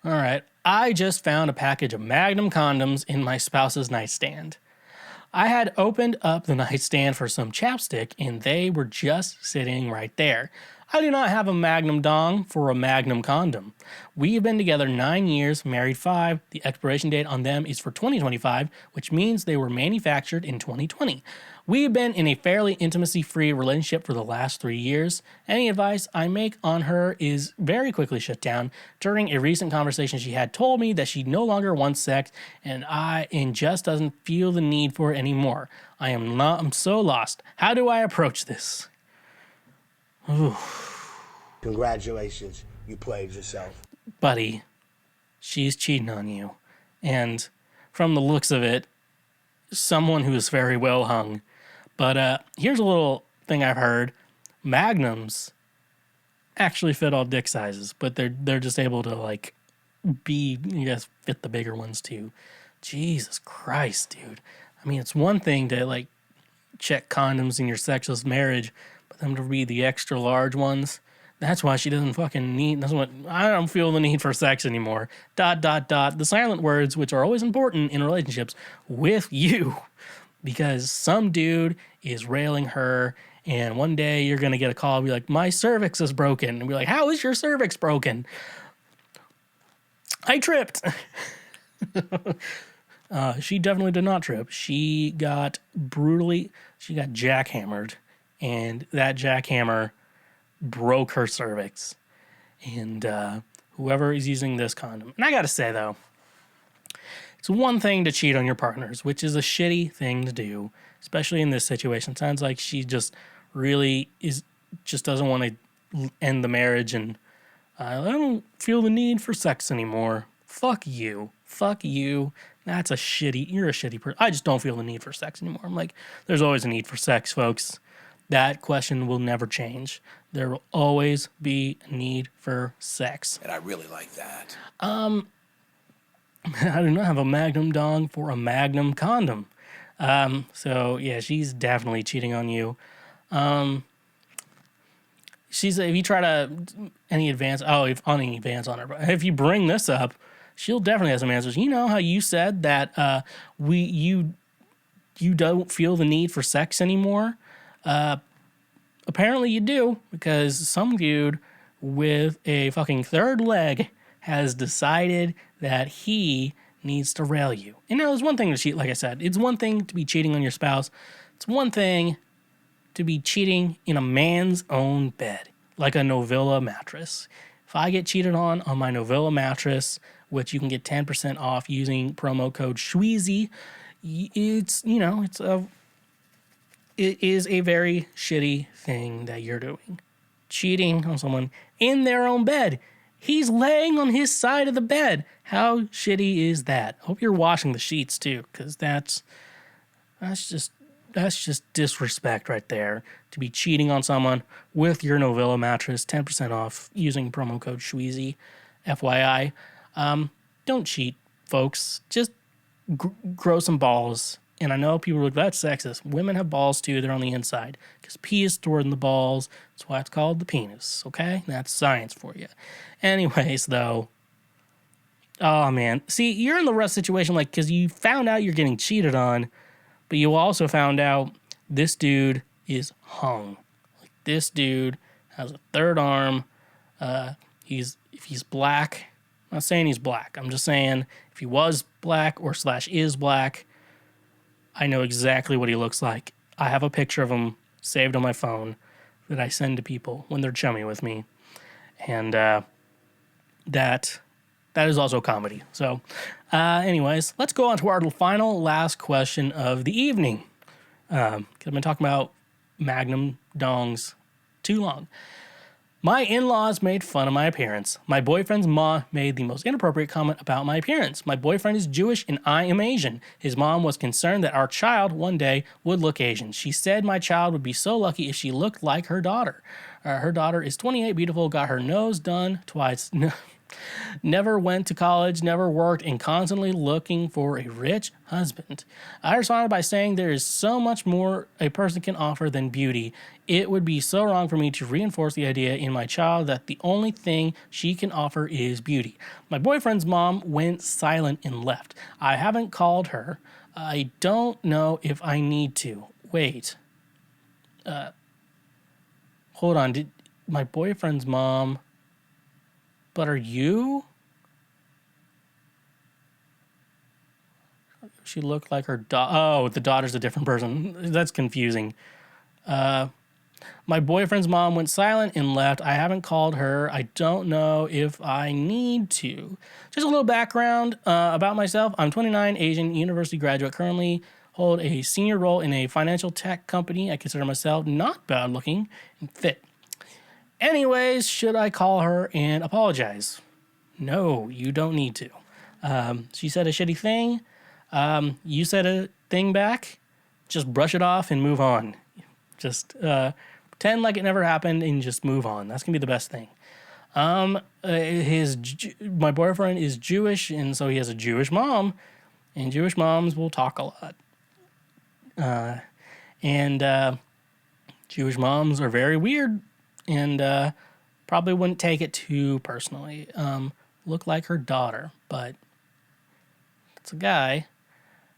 right. I just found a package of Magnum condoms in my spouse's nightstand. I had opened up the nightstand for some chapstick, and they were just sitting right there. I do not have a Magnum dong for a Magnum condom. We have been together 9 years, married 5. The expiration date on them is for 2025, which means they were manufactured in 2020. We have been in a fairly intimacy-free relationship for the last 3 years. Any advice I make on her is very quickly shut down. During a recent conversation, she had told me that she no longer wants sex and just doesn't feel the need for it anymore. I'm so lost. How do I approach this? Ooh. Congratulations, you played yourself. Buddy, she's cheating on you. And from the looks of it, someone who is very well hung. But here's a little thing I've heard. Magnums actually fit all dick sizes, but they're just able to, like, fit the bigger ones too. Jesus Christ, dude. I mean, it's one thing to, like, check condoms in your sexless marriage, but them to be the extra large ones. That's why she doesn't fucking need. That's what I don't feel the need for sex anymore. ... The silent words, which are always important in relationships with you, because some dude is railing her, and one day you're gonna get a call, and be like, "My cervix is broken," and be like, "How is your cervix broken?" I tripped. She definitely did not trip. She got jackhammered, and that jackhammer broke her cervix. And whoever is using this condom, and I gotta say though, it's one thing to cheat on your partners, which is a shitty thing to do, especially in this situation. Sounds like she just really doesn't want to end the marriage, and I don't feel the need for sex anymore. Fuck you. That's you're a shitty person. I just don't feel the need for sex anymore. I'm like, there's always a need for sex, folks. That question will never change. There will always be a need for sex. And I really like that. I do not have a Magnum dong for a Magnum condom. So yeah, she's definitely cheating on you. If you try to any advance on her, but if you bring this up, she'll definitely have some answers. You know how you said that you don't feel the need for sex anymore? Apparently you do, because some dude with a fucking third leg has decided that he needs to rail you. And now, it's one thing to cheat, like I said. It's one thing to be cheating on your spouse. It's one thing to be cheating in a man's own bed, like a Novilla mattress. If I get cheated on my Novilla mattress, which you can get 10% off using promo code Schweezy, it is a very shitty thing that you're doing. Cheating on someone in their own bed. He's laying on his side of the bed. How shitty is that? I hope you're washing the sheets too, because that's just disrespect right there. To be cheating on someone with your Novilla mattress, 10% off using promo code Schweezy, FYI. Don't cheat, folks. Just grow some balls. And I know people are like, that's sexist. Women have balls too. They're on the inside. Because pee is stored in the balls. That's why it's called the penis. Okay? That's science for you. Anyways, though. Oh, man. See, you're in the rough situation, like, because you found out you're getting cheated on, but you also found out this dude is hung. Like, this dude has a third arm. If he's black, I'm not saying he's black. I'm just saying if he was black or / is black, I know exactly what he looks like. I have a picture of him saved on my phone that I send to people when they're chummy with me. And that is also comedy. So anyways, let's go on to our last question of the evening. 'Cause I've been talking about Magnum dongs too long. My in-laws made fun of my appearance. My boyfriend's mom made the most inappropriate comment about my appearance. My boyfriend is Jewish and I am Asian. His mom was concerned that our child one day would look Asian. She said my child would be so lucky if she looked like her daughter. Her daughter is 28, beautiful, got her nose done twice. Never went to college, never worked, and constantly looking for a rich husband. I responded by saying there is so much more a person can offer than beauty. It would be so wrong for me to reinforce the idea in my child that the only thing she can offer is beauty. My boyfriend's mom went silent and left. I haven't called her. I don't know if I need to. Wait. Hold on. Did my boyfriend's mom... But are you? She looked like her oh, the daughter's a different person. That's confusing. My boyfriend's mom went silent and left. I haven't called her. I don't know if I need to. Just a little background about myself. I'm 29, Asian, university graduate, currently hold a senior role in a financial tech company. I consider myself not bad looking and fit. Anyways, should I call her and apologize? No, you don't need to. She said a shitty thing. You said a thing back. Just brush it off and move on. Just pretend like it never happened and just move on. That's going to be the best thing. My boyfriend is Jewish, and so he has a Jewish mom. And Jewish moms will talk a lot. And Jewish moms are very weird and probably wouldn't take it too personally. Look like her daughter, but it's a guy.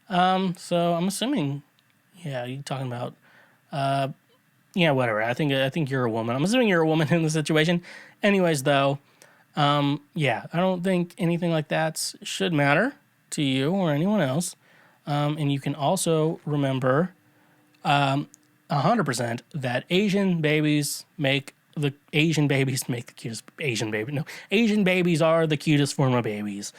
So I'm assuming, yeah, you're talking about, yeah, whatever. I think you're a woman. I'm assuming you're a woman in the situation. Anyways, though, yeah, I don't think anything like that should matter to you or anyone else. And you can also remember, 100% that Asian babies make the cutest Asian baby. No, Asian babies are the cutest form of babies.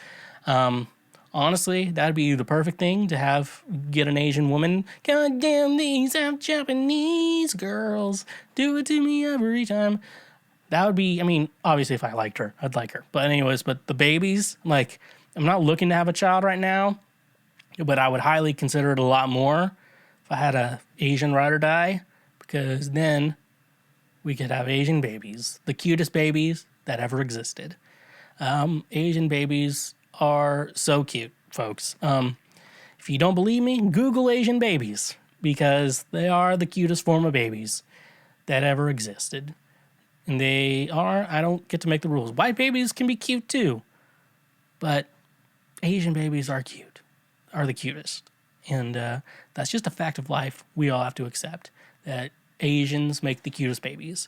Honestly, that'd be the perfect thing to get an Asian woman. God damn, these have Japanese girls. Do it to me every time. That would be, I mean, obviously if I liked her, I'd like her. But anyways, but the babies, like, I'm not looking to have a child right now, but I would highly consider it a lot more if I had a Asian ride or die, because then we could have Asian babies, the cutest babies that ever existed. Asian babies are so cute, folks. If you don't believe me, Google Asian babies, because they are the cutest form of babies that ever existed. And I don't get to make the rules. White babies can be cute too, but Asian babies are the cutest. And that's just a fact of life we all have to accept, that Asians make the cutest babies.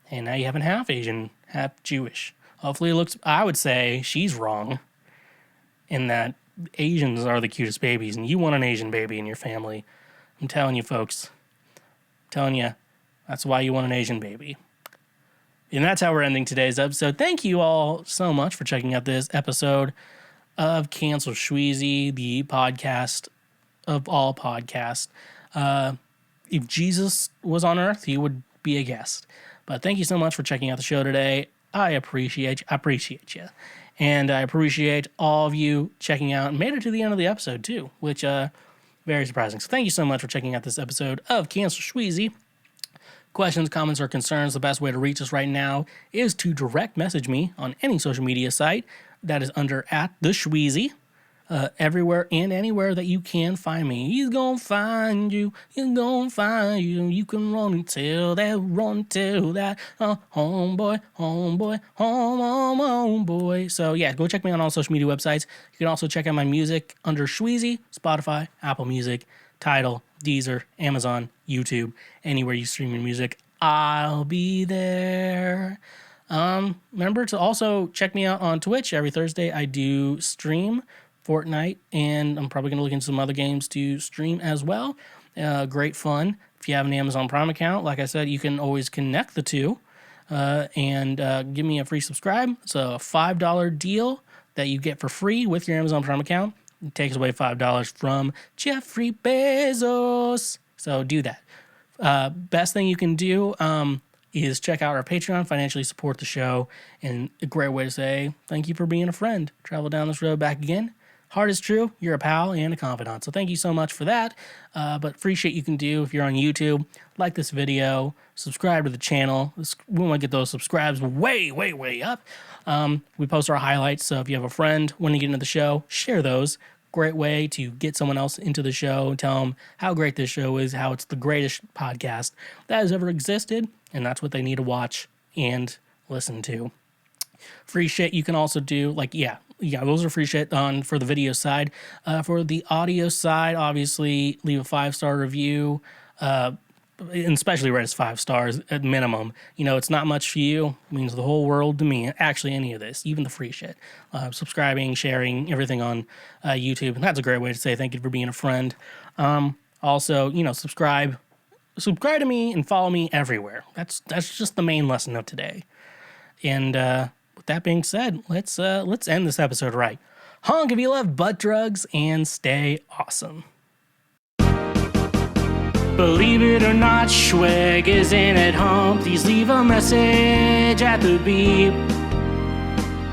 And now you have half Asian, half Jewish. Hopefully I would say she's wrong in that Asians are the cutest babies, and you want an Asian baby in your family. I'm telling you, folks. That's why you want an Asian baby. And that's how we're ending today's episode. Thank you all so much for checking out this episode of Cancel Schweezy, the podcast of all podcasts. If Jesus was on Earth, he would be a guest. But thank you so much for checking out the show today. I appreciate you. And I appreciate all of you checking out and made it to the end of the episode too, which very surprising. So thank you so much for checking out this episode of Cancel Schweezy. Questions, comments, or concerns, the best way to reach us right now is to direct message me on any social media site that is under @TheSchweezy. Everywhere and anywhere that you can find me. He's gonna find you. He's gonna find you. You can run and tell that. Homeboy. So yeah, go check me out on all social media websites. You can also check out my music under Schweezy, Spotify, Apple Music, Tidal, Deezer, Amazon, YouTube, anywhere you stream your music. I'll be there. Remember to also check me out on Twitch. Every Thursday I do stream Fortnite, and I'm probably going to look into some other games to stream as well. Great fun. If you have an Amazon Prime account, like I said, you can always connect the two and give me a free subscribe. It's a $5 deal that you get for free with your Amazon Prime account. It takes away $5 from Jeffrey Bezos. So do that. Best thing you can do is check out our Patreon, financially support the show, and a great way to say thank you for being a friend. Travel down this road back again. Heart is true, you're a pal and a confidant. So thank you so much for that. But free shit you can do if you're on YouTube. Like this video, subscribe to the channel. We want to get those subscribes way, way, way up. We post our highlights, so if you have a friend wanting to get into the show, share those. Great way to get someone else into the show and tell them how great this show is, how it's the greatest podcast that has ever existed, and that's what they need to watch and listen to. Free shit you can also do, like, yeah, those are free shit for the video side. For the audio side, obviously, leave a 5-star review, and especially rate us 5 stars at minimum. You know, it's not much for you. It means the whole world to me. Actually, any of this, even the free shit. Subscribing, sharing, everything on YouTube. And that's a great way to say thank you for being a friend. Also, subscribe to me and follow me everywhere. That's just the main lesson of today. And with that being said, let's end this episode right. Honk if you love butt drugs and stay awesome. Believe it or not, Schweg isn't at home. Please leave a message at the beep.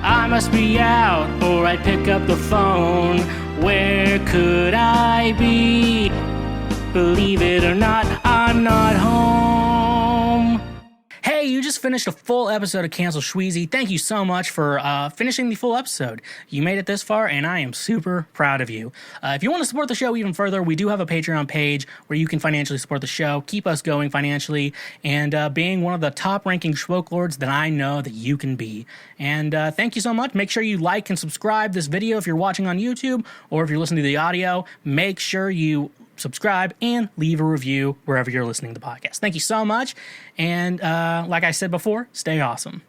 I must be out or I'd pick up the phone. Where could I be? Believe it or not, I'm not home. Hey, Hey, you just finished a full episode of Cancel Schweezy. Thank you so much for finishing the full episode. You made it this far, and I am super proud of you. If you want to support the show even further, we do have a Patreon page where you can financially support the show, keep us going financially, and being one of the top-ranking Schwoke Lords that I know that you can be. And thank you so much. Make sure you like and subscribe this video if you're watching on YouTube, or if you're listening to the audio. Make sure you subscribe and leave a review wherever you're listening to the podcast. Thank you so much. And like I said before, stay awesome.